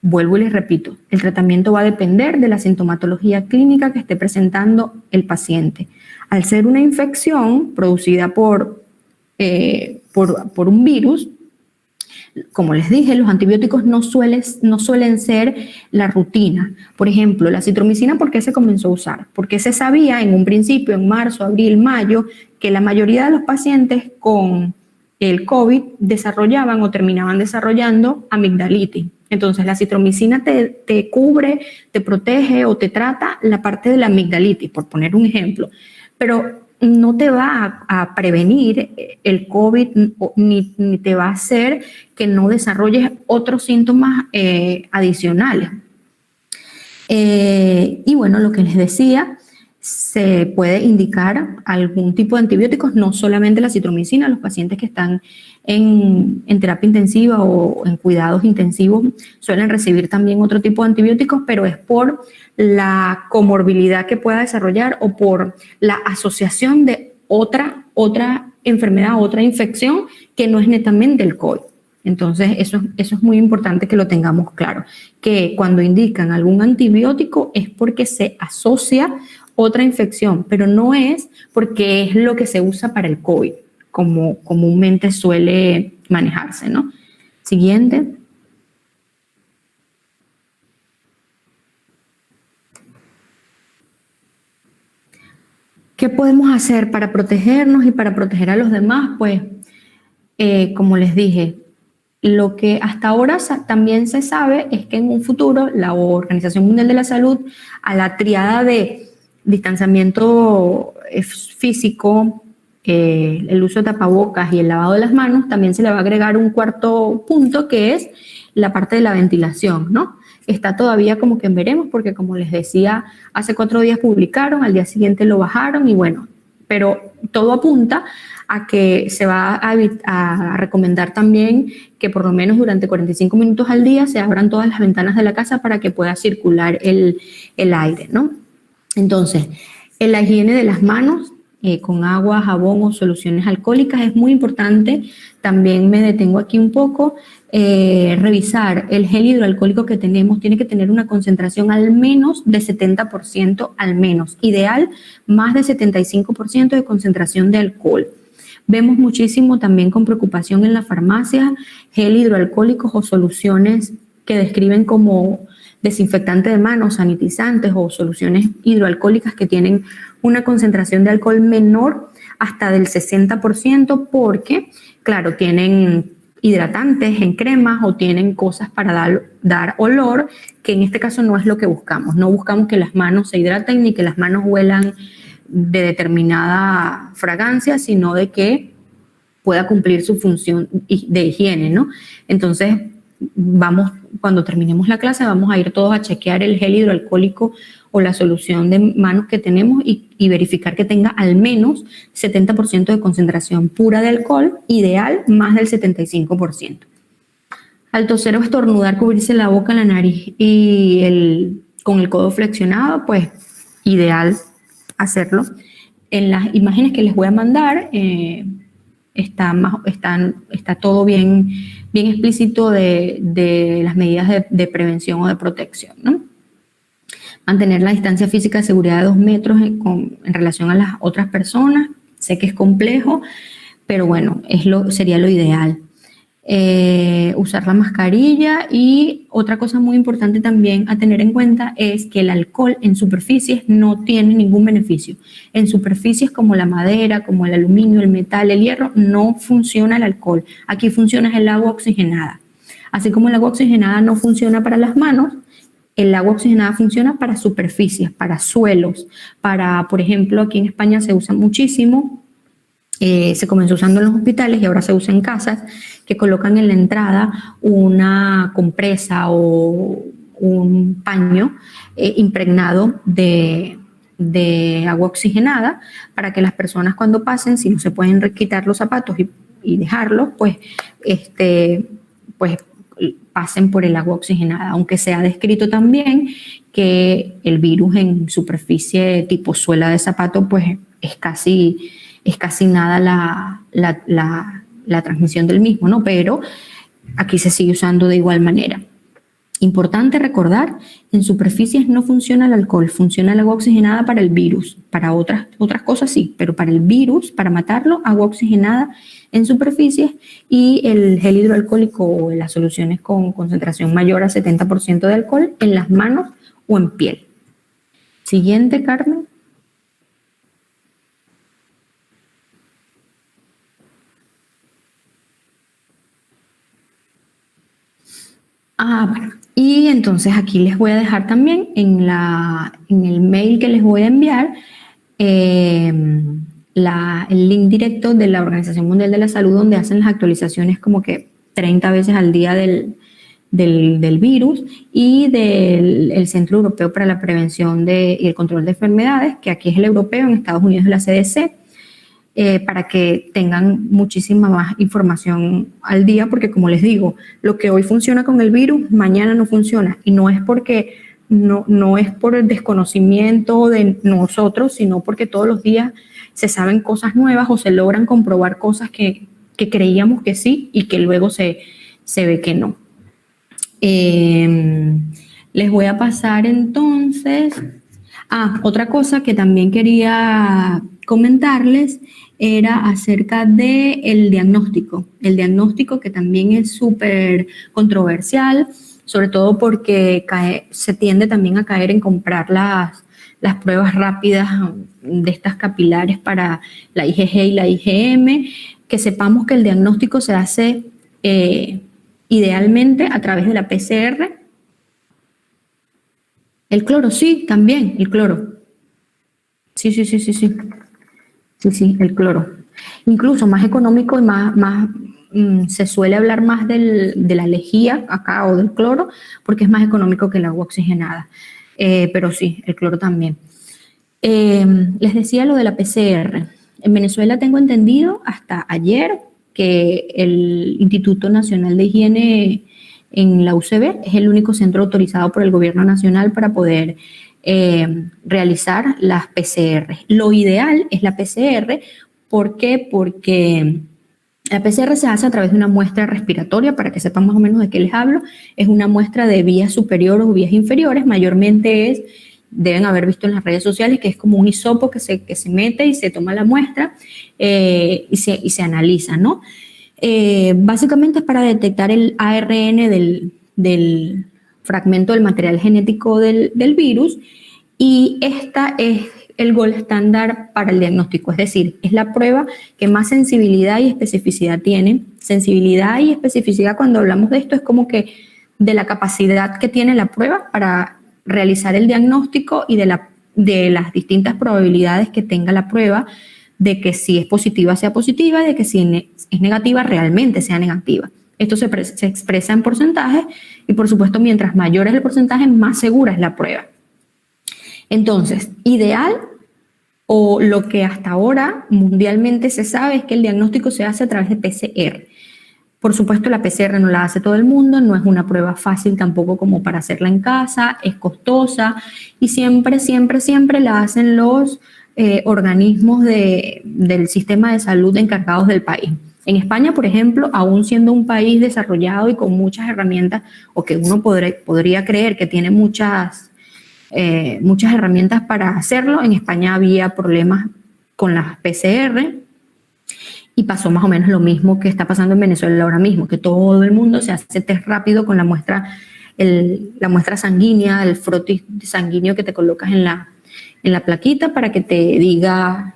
Vuelvo y les repito, el tratamiento va a depender de la sintomatología clínica que esté presentando el paciente. Al ser una infección producida por un virus, como les dije, los antibióticos no suelen ser la rutina. Por ejemplo, la citromicina, ¿por qué se comenzó a usar? Porque se sabía en un principio, en marzo, abril, mayo, que la mayoría de los pacientes con el COVID desarrollaban o terminaban desarrollando amigdalitis. Entonces, la citromicina te cubre, te protege o te trata la parte de la amigdalitis, por poner un ejemplo. Pero no te va a prevenir el COVID ni te va a hacer que no desarrolles otros síntomas adicionales. Y bueno, lo que les decía, se puede indicar algún tipo de antibióticos, no solamente la citromicina. Los pacientes que están en terapia intensiva o en cuidados intensivos suelen recibir también otro tipo de antibióticos, pero es por la comorbilidad que pueda desarrollar o por la asociación de otra enfermedad, otra infección que no es netamente el COVID. Entonces, eso es muy importante que lo tengamos claro, que cuando indican algún antibiótico es porque se asocia otra infección, pero no es porque es lo que se usa para el COVID, como comúnmente suele manejarse, ¿no? Siguiente. ¿Qué podemos hacer para protegernos y para proteger a los demás? Pues, como les dije, lo que hasta ahora también se sabe es que en un futuro la Organización Mundial de la Salud, a la triada de distanciamiento físico, el uso de tapabocas y el lavado de las manos, también se le va a agregar un cuarto punto que es la parte de la ventilación, ¿no? Está todavía como que en veremos porque, como les decía, hace 4 días publicaron, al día siguiente lo bajaron y bueno, pero todo apunta a que se va a recomendar también que por lo menos durante 45 minutos al día se abran todas las ventanas de la casa para que pueda circular el aire, ¿no? Entonces, en la higiene de las manos con agua, jabón o soluciones alcohólicas es muy importante. También me detengo aquí un poco. Revisar el gel hidroalcohólico que tenemos tiene que tener una concentración al menos de 70%, al menos. Ideal, más de 75% de concentración de alcohol. Vemos muchísimo también con preocupación en la farmacia gel hidroalcohólicos o soluciones que describen como desinfectante de manos, sanitizantes o soluciones hidroalcohólicas que tienen una concentración de alcohol menor hasta del 60% porque, claro, tienen hidratantes en cremas o tienen cosas para dar olor, que en este caso no es lo que buscamos. No buscamos que las manos se hidraten ni que las manos huelan de determinada fragancia, sino de que pueda cumplir su función de higiene, ¿no? Entonces, cuando terminemos la clase, vamos a ir todos a chequear el gel hidroalcohólico o la solución de manos que tenemos y verificar que tenga al menos 70% de concentración pura de alcohol, ideal más del 75%. Al toser o estornudar, cubrirse la boca, la nariz y con el codo flexionado, pues ideal hacerlo. En las imágenes que les voy a mandar está todo bien explícito de las medidas de prevención o de protección, ¿no? Mantener la distancia física de seguridad de 2 metros en relación a las otras personas. Sé que es complejo, pero bueno, sería lo ideal. Usar la mascarilla y otra cosa muy importante también a tener en cuenta es que el alcohol en superficies no tiene ningún beneficio. En superficies como la madera, como el aluminio, el metal, el hierro, no funciona el alcohol. Aquí funciona el agua oxigenada. Así como el agua oxigenada no funciona para las manos, el agua oxigenada funciona para superficies, para suelos, por ejemplo, aquí en España se usa muchísimo. Se comenzó usando en los hospitales y ahora se usa en casas, que colocan en la entrada una compresa o un paño impregnado de agua oxigenada para que las personas cuando pasen, si no se pueden quitar los zapatos y dejarlos, pues pasen por el agua oxigenada, aunque se ha descrito también que el virus en superficie tipo suela de zapato, pues es casi nada la transmisión del mismo, ¿no? Pero aquí se sigue usando de igual manera. Importante recordar, en superficies no funciona el alcohol, funciona el agua oxigenada para el virus. Para otras cosas sí, pero para el virus, para matarlo, agua oxigenada en superficies y el gel hidroalcohólico o las soluciones con concentración mayor a 70% de alcohol en las manos o en piel. Siguiente, Carmen. Bueno. Y entonces aquí les voy a dejar también en el mail que les voy a enviar el link directo de la Organización Mundial de la Salud, donde hacen las actualizaciones como que 30 veces al día del virus, y del Centro Europeo para la Prevención y el Control de Enfermedades, que aquí es el europeo, en Estados Unidos es la CDC, para que tengan muchísima más información al día, porque como les digo, lo que hoy funciona con el virus, mañana no funciona, y no es porque no es por el desconocimiento de nosotros, sino porque todos los días se saben cosas nuevas o se logran comprobar cosas que creíamos que sí y que luego se ve que no. Les voy a pasar entonces. Otra cosa que también quería comentarles era acerca del diagnóstico. El diagnóstico, que también es súper controversial, sobre todo porque se tiende también a caer en comprar las pruebas rápidas de estas capilares para la IgG y la IgM, que sepamos que el diagnóstico se hace idealmente a través de la PCR. El cloro, sí, también, el cloro. Sí, el cloro. Incluso más económico y más se suele hablar más de la lejía acá o del cloro, porque es más económico que el agua oxigenada. Pero sí, el cloro también. Les decía lo de la PCR. En Venezuela tengo entendido hasta ayer que el Instituto Nacional de Higiene en la UCB es el único centro autorizado por el gobierno nacional para poder realizar las PCR. Lo ideal es la PCR. ¿Por qué? Porque la PCR se hace a través de una muestra respiratoria, para que sepan más o menos de qué les hablo. Es una muestra de vías superiores o vías inferiores. Mayormente deben haber visto en las redes sociales, que es como un hisopo que se mete y se toma la muestra y se analiza, ¿no? Básicamente es para detectar el ARN del fragmento del material genético del virus, y esta es el gold estándar para el diagnóstico, es decir, es la prueba que más sensibilidad y especificidad tiene. Sensibilidad y especificidad, cuando hablamos de esto, es como que de la capacidad que tiene la prueba para realizar el diagnóstico y de las distintas probabilidades que tenga la prueba de que si es positiva sea positiva, de que si es negativa realmente sea negativa. Esto se expresa en porcentajes y, por supuesto, mientras mayor es el porcentaje, más segura es la prueba. Entonces, ideal, o lo que hasta ahora mundialmente se sabe, es que el diagnóstico se hace a través de PCR. Por supuesto, la PCR no la hace todo el mundo, no es una prueba fácil tampoco como para hacerla en casa, es costosa, y siempre la hacen los organismos del sistema de salud encargados del país. En España, por ejemplo, aún siendo un país desarrollado y con muchas herramientas, o que uno podría creer que tiene muchas herramientas para hacerlo, en España había problemas con las PCR, y pasó más o menos lo mismo que está pasando en Venezuela ahora mismo, que todo el mundo se hace test rápido con la muestra sanguínea, el frotis sanguíneo que te colocas en la plaquita para que te diga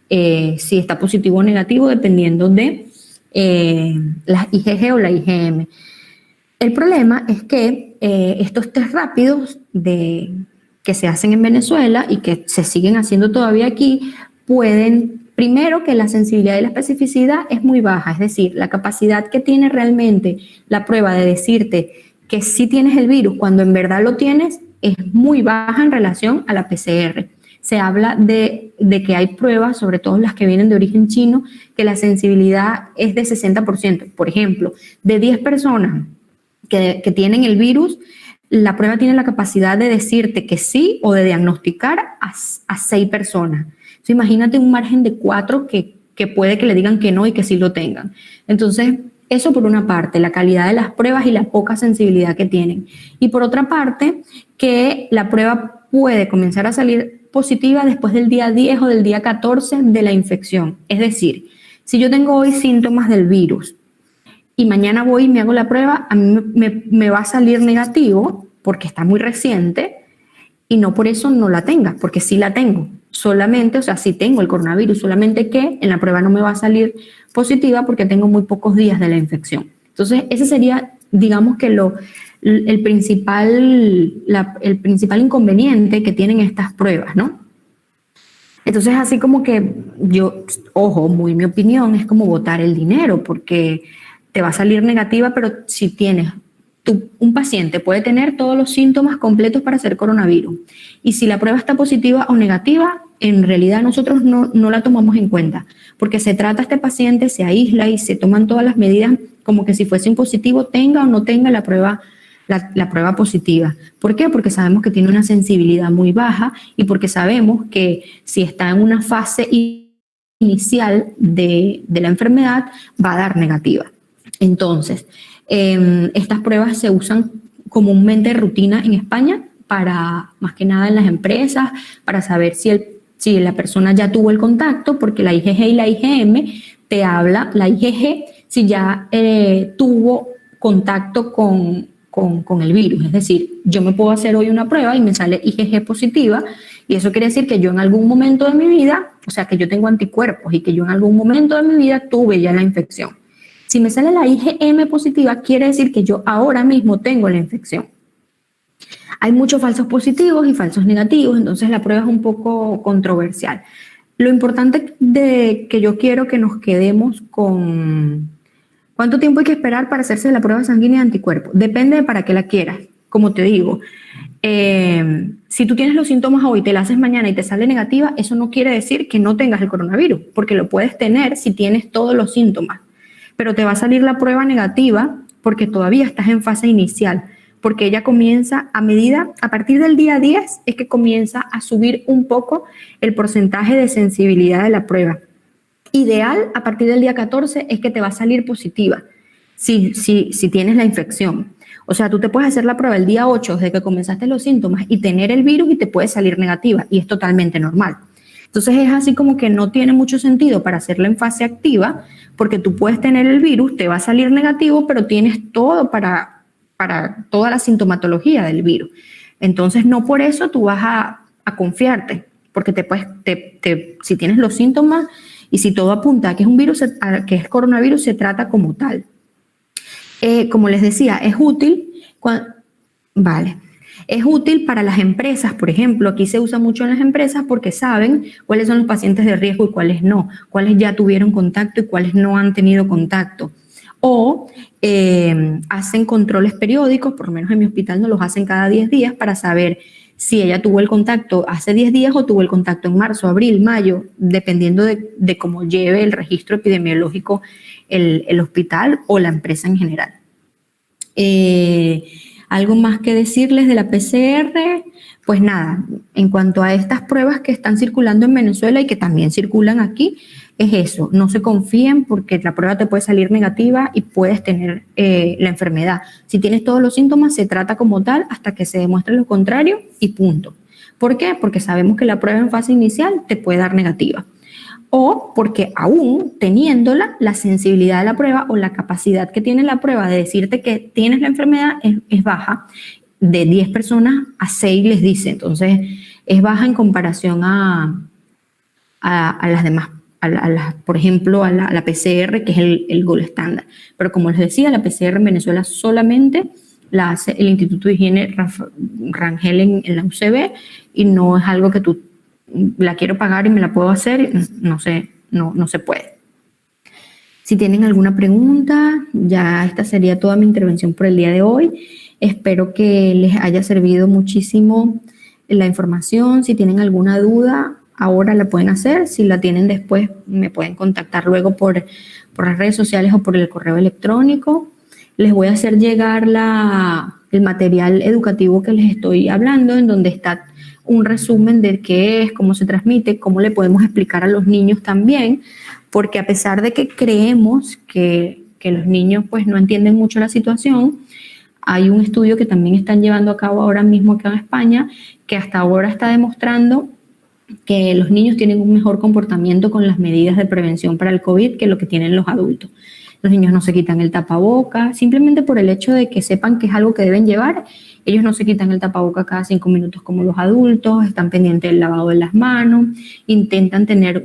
si está positivo o negativo, dependiendo de las IgG o la IgM. El problema es que estos test rápidos que se hacen en Venezuela y que se siguen haciendo todavía aquí, primero, que la sensibilidad y la especificidad es muy baja, es decir, la capacidad que tiene realmente la prueba de decirte que sí tienes el virus cuando en verdad lo tienes es muy baja en relación a la PCR. Se habla de que hay pruebas, sobre todo las que vienen de origen chino, que la sensibilidad es de 60%. Por ejemplo, de 10 personas que tienen el virus, la prueba tiene la capacidad de decirte que sí o de diagnosticar a 6 personas. Entonces, imagínate un margen de 4 que puede que le digan que no y que sí lo tengan. Entonces, eso por una parte, la calidad de las pruebas y la poca sensibilidad que tienen. Y por otra parte, que la prueba puede comenzar a salir positiva después del día 10 o del día 14 de la infección. Es decir, si yo tengo hoy síntomas del virus y mañana voy y me hago la prueba, a mí me va a salir negativo porque está muy reciente y no por eso no la tenga, porque sí la tengo. Solamente, o sea, sí tengo el coronavirus, solamente que en la prueba no me va a salir positiva porque tengo muy pocos días de la infección. Entonces, ese sería, digamos que el principal inconveniente que tienen estas pruebas, ¿no? Entonces, así como que yo, ojo, muy mi opinión, es como botar el dinero, porque te va a salir negativa, pero si tienes, un paciente puede tener todos los síntomas completos para ser coronavirus. Y si la prueba está positiva o negativa, en realidad nosotros no la tomamos en cuenta, porque se trata a este paciente, se aísla y se toman todas las medidas como que si fuese un positivo, tenga o no tenga la prueba positiva. ¿Por qué? Porque sabemos que tiene una sensibilidad muy baja y porque sabemos que si está en una fase inicial de la enfermedad, va a dar negativa. Entonces, estas pruebas se usan comúnmente de rutina en España para, más que nada en las empresas, para saber si la persona ya tuvo el contacto, porque la IgG y la IgM te habla, la IgG, si ya tuvo contacto con el virus. Es decir, yo me puedo hacer hoy una prueba y me sale IgG positiva y eso quiere decir que yo en algún momento de mi vida, o sea, que yo tengo anticuerpos y que yo en algún momento de mi vida tuve ya la infección. Si me sale la IgM positiva, quiere decir que yo ahora mismo tengo la infección. Hay muchos falsos positivos y falsos negativos, entonces la prueba es un poco controversial. Lo importante que yo quiero que nos quedemos con ¿cuánto tiempo hay que esperar para hacerse la prueba sanguínea de anticuerpos? Depende de para qué la quieras. Como te digo, si tú tienes los síntomas hoy, te la haces mañana y te sale negativa, eso no quiere decir que no tengas el coronavirus, porque lo puedes tener si tienes todos los síntomas. Pero te va a salir la prueba negativa porque todavía estás en fase inicial, porque ella comienza a partir del día 10 es que comienza a subir un poco el porcentaje de sensibilidad de la prueba. Ideal, a partir del día 14 es que te va a salir positiva si tienes la infección. O sea, tú te puedes hacer la prueba el día 8 desde que comenzaste los síntomas y tener el virus y te puede salir negativa y es totalmente normal. Entonces es así como que no tiene mucho sentido para hacerla en fase activa porque tú puedes tener el virus, te va a salir negativo, pero tienes todo para toda la sintomatología del virus. Entonces no por eso tú vas a confiarte, porque si tienes los síntomas y si todo apunta a que es un virus, que es coronavirus, se trata como tal. Como les decía, es útil es útil para las empresas, por ejemplo, aquí se usa mucho en las empresas porque saben cuáles son los pacientes de riesgo y cuáles no, cuáles ya tuvieron contacto y cuáles no han tenido contacto. O hacen controles periódicos, por lo menos en mi hospital no los hacen cada 10 días para saber si ella tuvo el contacto hace 10 días o tuvo el contacto en marzo, abril, mayo, dependiendo de cómo lleve el registro epidemiológico el hospital o la empresa en general. ¿Algo más que decirles de la PCR? Pues nada, en cuanto a estas pruebas que están circulando en Venezuela y que también circulan aquí, es eso, no se confíen porque la prueba te puede salir negativa y puedes tener la enfermedad. Si tienes todos los síntomas, se trata como tal hasta que se demuestre lo contrario y punto. ¿Por qué? Porque sabemos que la prueba en fase inicial te puede dar negativa. O porque aún teniéndola, la sensibilidad de la prueba o la capacidad que tiene la prueba de decirte que tienes la enfermedad es baja. De 10 personas a 6 les dice. Entonces, es baja en comparación a las demás. Por ejemplo, a la PCR, que es el gold estándar. Pero como les decía, la PCR en Venezuela solamente la hace el Instituto de Higiene Rangel en la UCB y no es algo que tú la quiero pagar y me la puedo hacer, no se puede. Si tienen alguna pregunta, ya esta sería toda mi intervención por el día de hoy. Espero que les haya servido muchísimo la información. Si tienen alguna duda, ahora la pueden hacer. Si la tienen después, me pueden contactar luego por las redes sociales o por el correo electrónico. les voy a hacer llegar el material educativo que les estoy hablando, en donde está un resumen de qué es, cómo se transmite, cómo le podemos explicar a los niños también, porque a pesar de que creemos que los niños pues no entienden mucho la situación, hay un estudio que también están llevando a cabo ahora mismo acá en España, que hasta ahora está demostrando que los niños tienen un mejor comportamiento con las medidas de prevención para el COVID que lo que tienen los adultos. Los niños no se quitan el tapaboca, simplemente por el hecho de que sepan que es algo que deben llevar. Ellos no se quitan el tapaboca cada 5 minutos como los adultos, están pendientes del lavado de las manos, intentan tener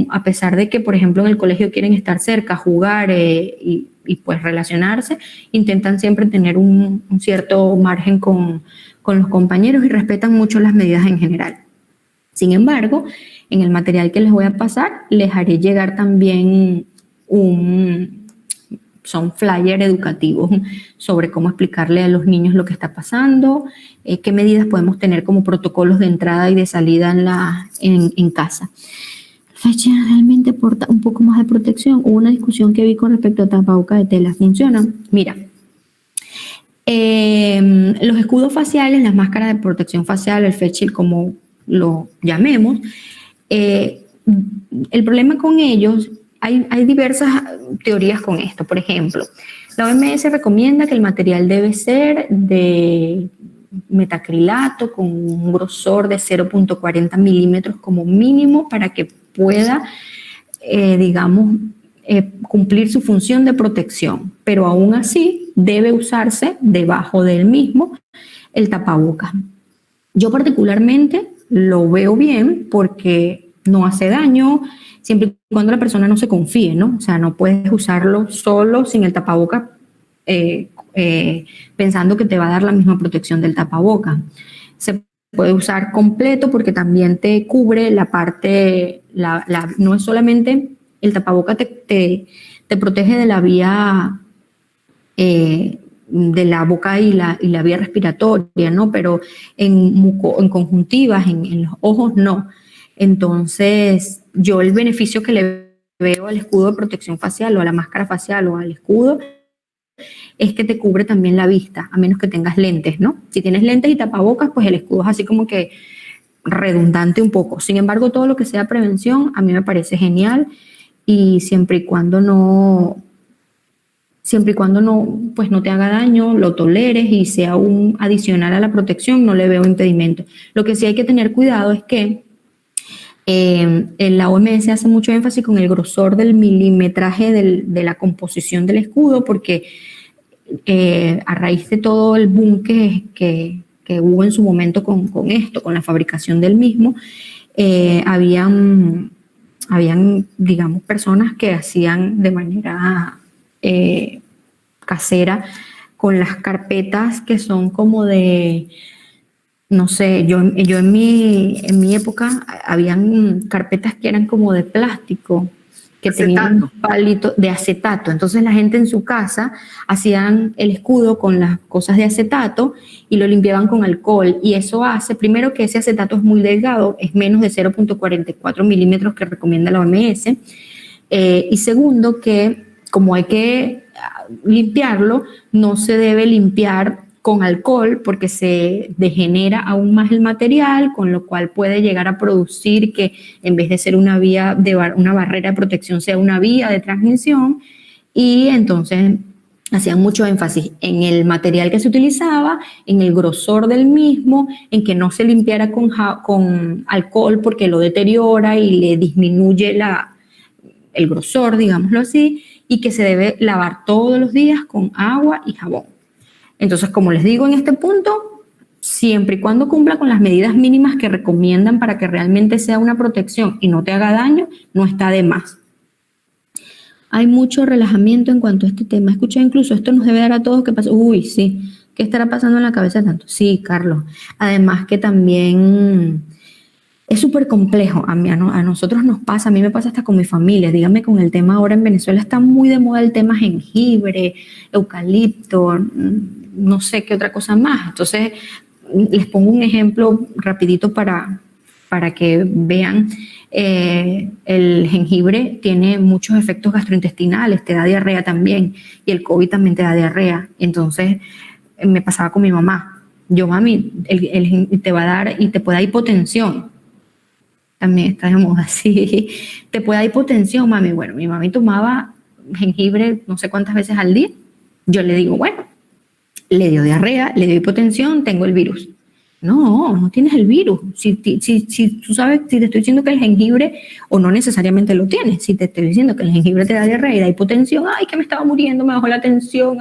a pesar de que, por ejemplo, en el colegio quieren estar cerca, jugar y pues relacionarse, intentan siempre tener un cierto margen con los compañeros y respetan mucho las medidas en general. Sin embargo, en el material que les voy a pasar, les haré llegar también son flyers educativos sobre cómo explicarle a los niños lo que está pasando, qué medidas podemos tener como protocolos de entrada y de salida en casa. Fecha realmente aporta un poco más de protección. Hubo una discusión que vi con respecto a tapabocas de tela. ¿Funcionan? Mira, los escudos faciales, las máscaras de protección facial, el face shield, como lo llamemos, el problema con ellos, hay diversas teorías con esto. Por ejemplo, la OMS recomienda que el material debe ser de metacrilato con un grosor de 0.40 milímetros como mínimo para que pueda, cumplir su función de protección, pero aún así debe usarse debajo del mismo el tapabocas. Yo particularmente lo veo bien porque no hace daño, siempre y cuando la persona no se confíe, ¿no? O sea, no puedes usarlo solo sin el tapabocas pensando que te va a dar la misma protección del tapabocas. Se puede usar completo porque también te cubre la parte, no es solamente el tapabocas te protege de la vía, de la boca y la vía respiratoria, ¿no? Pero en conjuntivas, en los ojos, no. Entonces, yo el beneficio que le veo al escudo de protección facial o a la máscara facial o al escudo es que te cubre también la vista, a menos que tengas lentes, ¿no? Si tienes lentes y tapabocas, pues el escudo es así como que redundante un poco. Sin embargo, todo lo que sea prevención a mí me parece genial y siempre y cuando no, pues no te haga daño, lo toleres y sea un adicional a la protección, no le veo impedimento. Lo que sí hay que tener cuidado es que en la OMS hace mucho énfasis con el grosor del milimetraje de la composición del escudo, porque a raíz de todo el boom que hubo en su momento con esto, con la fabricación del mismo, habían, digamos, personas que hacían de manera casera con las carpetas que son como de, no sé, yo en mi época habían carpetas que eran como de plástico, que tenían un palito de acetato. Entonces la gente en su casa hacían el escudo con las cosas de acetato y lo limpiaban con alcohol. Y eso hace, primero, que ese acetato es muy delgado, es menos de 0.44 milímetros que recomienda la OMS. Y segundo, que como hay que limpiarlo, no se debe limpiar con alcohol porque se degenera aún más el material, con lo cual puede llegar a producir que en vez de ser una barrera de protección sea una vía de transmisión, y entonces hacían mucho énfasis en el material que se utilizaba, en el grosor del mismo, en que no se limpiara con alcohol porque lo deteriora y le disminuye el grosor, digámoslo así, y que se debe lavar todos los días con agua y jabón. Entonces, como les digo en este punto, siempre y cuando cumpla con las medidas mínimas que recomiendan para que realmente sea una protección y no te haga daño, no está de más. Hay mucho relajamiento en cuanto a este tema. Escuché incluso, esto nos debe dar a todos que pasa. Uy, sí, ¿qué estará pasando en la cabeza tanto? Sí, Carlos. Además que también es súper complejo. A nosotros nos pasa, a mí me pasa hasta con mi familia. Dígame, con el tema ahora en Venezuela está muy de moda el tema jengibre, eucalipto, no sé qué otra cosa más. Entonces, les pongo un ejemplo rapidito para para que vean. El jengibre tiene muchos efectos gastrointestinales, te da diarrea también, y el COVID también te da diarrea. Entonces, me pasaba con mi mamá. Yo, mami, te va a dar y te puede dar hipotensión. También está de moda, sí. Te puede dar hipotensión, mami. Bueno, mi mami tomaba jengibre no sé cuántas veces al día. Yo le digo, bueno, le dio diarrea, le dio hipotensión, tengo el virus. No, no tienes el virus. Si tú sabes, si te estoy diciendo que el jengibre, o no necesariamente lo tienes, si te estoy diciendo que el jengibre te da diarrea y da hipotensión, ay, que me estaba muriendo, me bajó la tensión.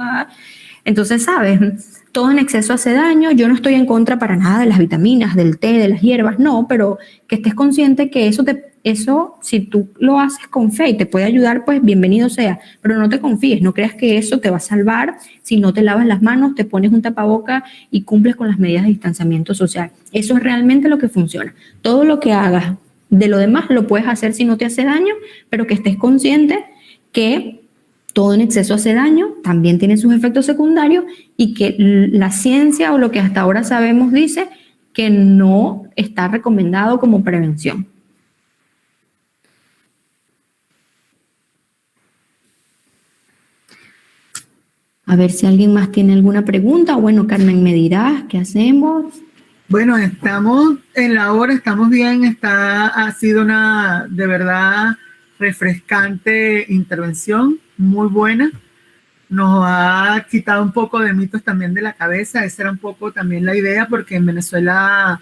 Entonces, ¿sabes? Todo en exceso hace daño. Yo no estoy en contra para nada de las vitaminas, del té, de las hierbas, no, pero que estés consciente que eso, si tú lo haces con fe y te puede ayudar, pues bienvenido sea. Pero no te confíes, no creas que eso te va a salvar si no te lavas las manos, te pones un tapaboca y cumples con las medidas de distanciamiento social. Eso es realmente lo que funciona. Todo lo que hagas de lo demás lo puedes hacer si no te hace daño, pero que estés consciente que todo en exceso hace daño, también tiene sus efectos secundarios y que la ciencia o lo que hasta ahora sabemos dice que no está recomendado como prevención. A ver si alguien más tiene alguna pregunta. Bueno, Carmen, me dirás, ¿qué hacemos? Bueno, estamos en la hora, estamos bien, ha sido una de verdad refrescante intervención, muy buena. Nos ha quitado un poco de mitos también de la cabeza, esa era un poco también la idea, porque en Venezuela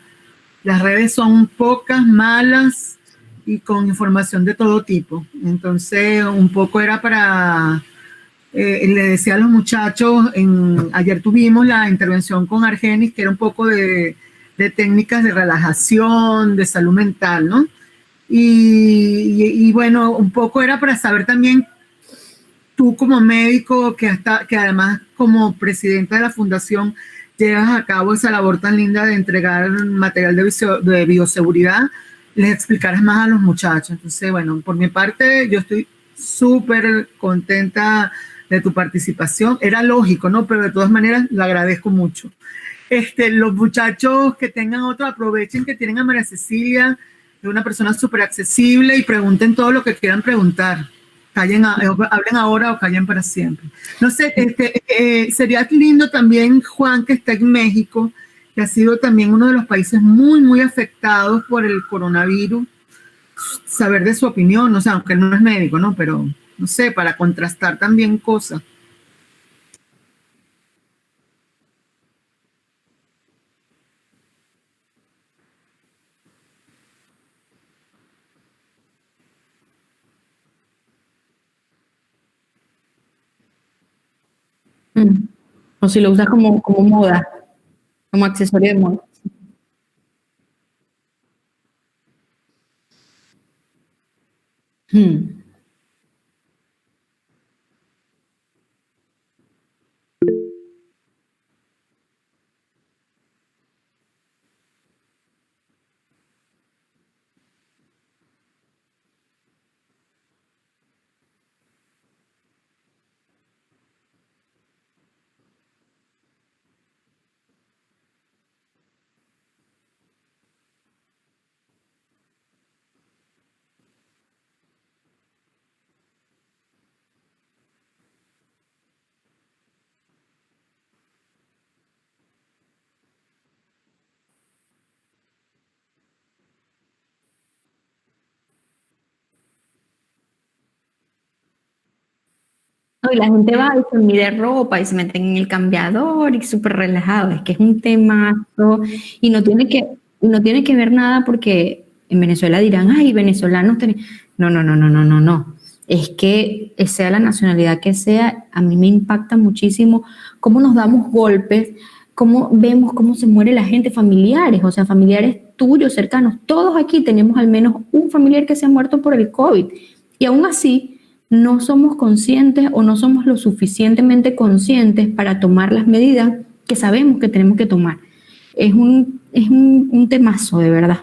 las redes son pocas, malas y con información de todo tipo. Entonces, un poco era para, le decía a los muchachos, ayer tuvimos la intervención con Argenis, que era un poco de técnicas de relajación, de salud mental, ¿no? Y bueno, un poco era para saber también tú como médico, que además como presidenta de la fundación llevas a cabo esa labor tan linda de entregar material de bioseguridad, les explicaras más a los muchachos. Entonces, bueno, por mi parte, yo estoy súper contenta de tu participación. Era lógico, ¿no? Pero de todas maneras, le agradezco mucho. Los muchachos que tengan otro, aprovechen que tienen a María Cecilia, es una persona súper accesible, y pregunten todo lo que quieran preguntar. Hablen ahora o callen para siempre. No sé, sería lindo también, Juan, que está en México, que ha sido también uno de los países muy, muy afectados por el coronavirus, saber de su opinión, o sea, aunque él no es médico, ¿no? Pero, no sé, para contrastar también cosas. O si lo usas como moda, como accesorio de moda. Hmm. No, y la gente va y se mide ropa y se meten en el cambiador y súper relajado. Es que es un temazo y no tiene que ver nada porque en Venezuela dirán, ay, venezolanos. No, no, no, no, no, no, no. Es que sea la nacionalidad que sea, a mí me impacta muchísimo cómo nos damos golpes, cómo vemos cómo se muere la gente, familiares, o sea, familiares tuyos, cercanos. Todos aquí tenemos al menos un familiar que se ha muerto por el COVID. Y aún así no somos conscientes o no somos lo suficientemente conscientes para tomar las medidas que sabemos que tenemos que tomar. Es un temazo, de verdad.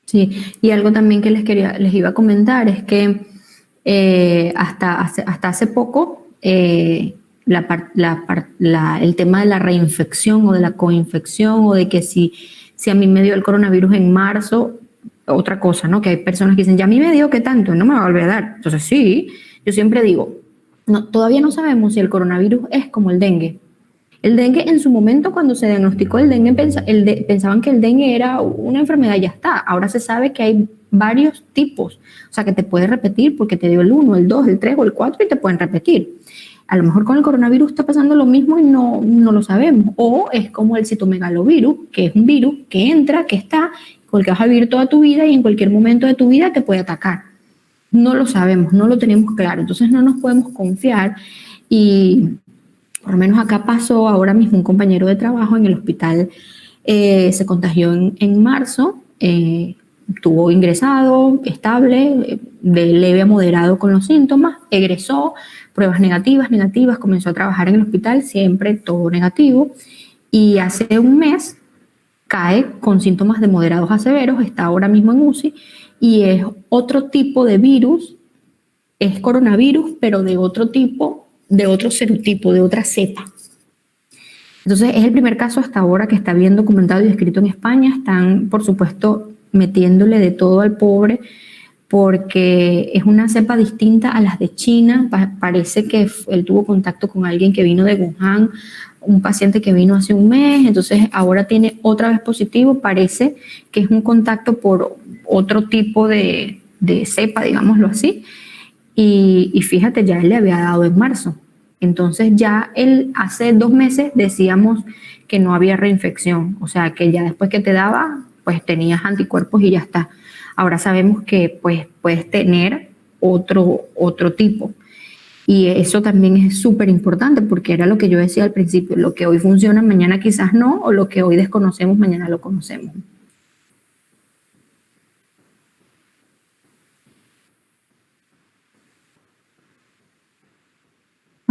Sí, y algo también que les iba a comentar es que hasta hace poco el tema de la reinfección o de la coinfección o de que si a mí me dio el coronavirus en marzo, otra cosa, ¿no? Que hay personas que dicen, ya a mí me dio, ¿qué tanto? No me va a volver a dar. Entonces sí, yo siempre digo, no, todavía no sabemos si el coronavirus es como el dengue. El dengue, en su momento, cuando se diagnosticó el dengue, pensaban que el dengue era una enfermedad y ya está. Ahora se sabe que hay varios tipos. O sea, que te puede repetir porque te dio el 1, el 2, el 3 o el 4 y te pueden repetir. A lo mejor con el coronavirus está pasando lo mismo y no lo sabemos. O es como el citomegalovirus, que es un virus que entra, que está, con el que vas a vivir toda tu vida y en cualquier momento de tu vida te puede atacar. No lo sabemos, no lo tenemos claro. Entonces no nos podemos confiar y por lo menos acá pasó ahora mismo un compañero de trabajo en el hospital, se contagió en marzo, estuvo ingresado, estable, de leve a moderado con los síntomas, egresó, pruebas negativas, comenzó a trabajar en el hospital, siempre todo negativo, y hace un mes cae con síntomas de moderados a severos, está ahora mismo en UCI, y es otro tipo de virus, es coronavirus, pero de otro tipo, de otro serotipo, de otra cepa. Entonces, es el primer caso hasta ahora que está bien documentado y escrito en España. Están, por supuesto, metiéndole de todo al pobre porque es una cepa distinta a las de China. Parece que él tuvo contacto con alguien que vino de Wuhan, un paciente que vino hace un mes, entonces ahora tiene otra vez positivo. Parece que es un contacto por otro tipo de cepa, digámoslo así. Y fíjate, ya él le había dado en marzo. Entonces ya él hace 2 meses decíamos que no había reinfección, o sea que ya después que te daba, pues tenías anticuerpos y ya está. Ahora sabemos que pues puedes tener otro tipo. Y eso también es súper importante porque era lo que yo decía al principio, lo que hoy funciona mañana quizás no, o lo que hoy desconocemos mañana lo conocemos.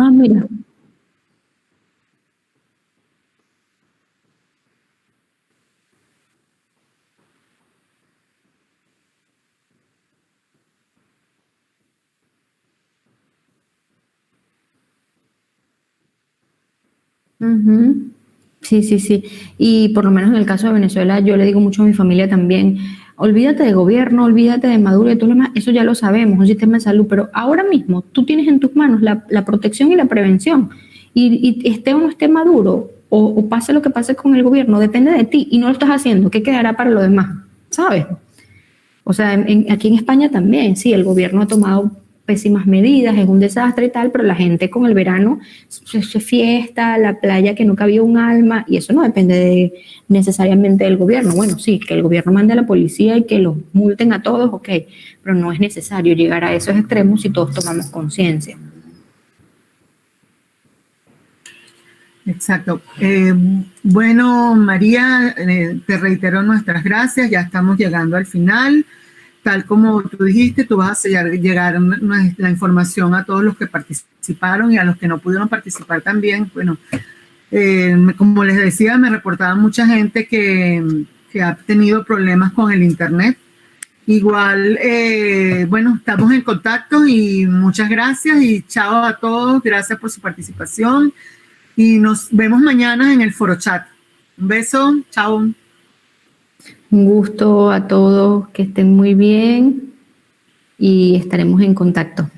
Ah, mira. Ujú. Sí, sí, sí. Y por lo menos en el caso de Venezuela, yo le digo mucho a mi familia también, olvídate de gobierno, olvídate de Maduro y todo lo demás, eso ya lo sabemos, un sistema de salud, pero ahora mismo tú tienes en tus manos la protección y la prevención. Y esté o no esté Maduro, o pase lo que pase con el gobierno, depende de ti y no lo estás haciendo, ¿qué quedará para los demás? ¿Sabes? O sea, aquí en España también, sí, el gobierno ha tomado pésimas medidas, es un desastre y tal, pero la gente con el verano se fiesta, la playa que no cabía un alma, y eso no depende necesariamente del gobierno. Bueno, sí, que el gobierno mande a la policía y que los multen a todos, ok, pero no es necesario llegar a esos extremos si todos tomamos conciencia. Exacto. Bueno, María, te reitero nuestras gracias. Ya estamos llegando al final. Tal como tú dijiste, tú vas a llegar la información a todos los que participaron y a los que no pudieron participar también. Bueno, como les decía, me reportaba mucha gente que ha tenido problemas con el Internet. Igual, bueno, estamos en contacto y muchas gracias y chao a todos. Gracias por su participación y nos vemos mañana en el foro chat. Un beso, chao. Un gusto a todos, que estén muy bien y estaremos en contacto.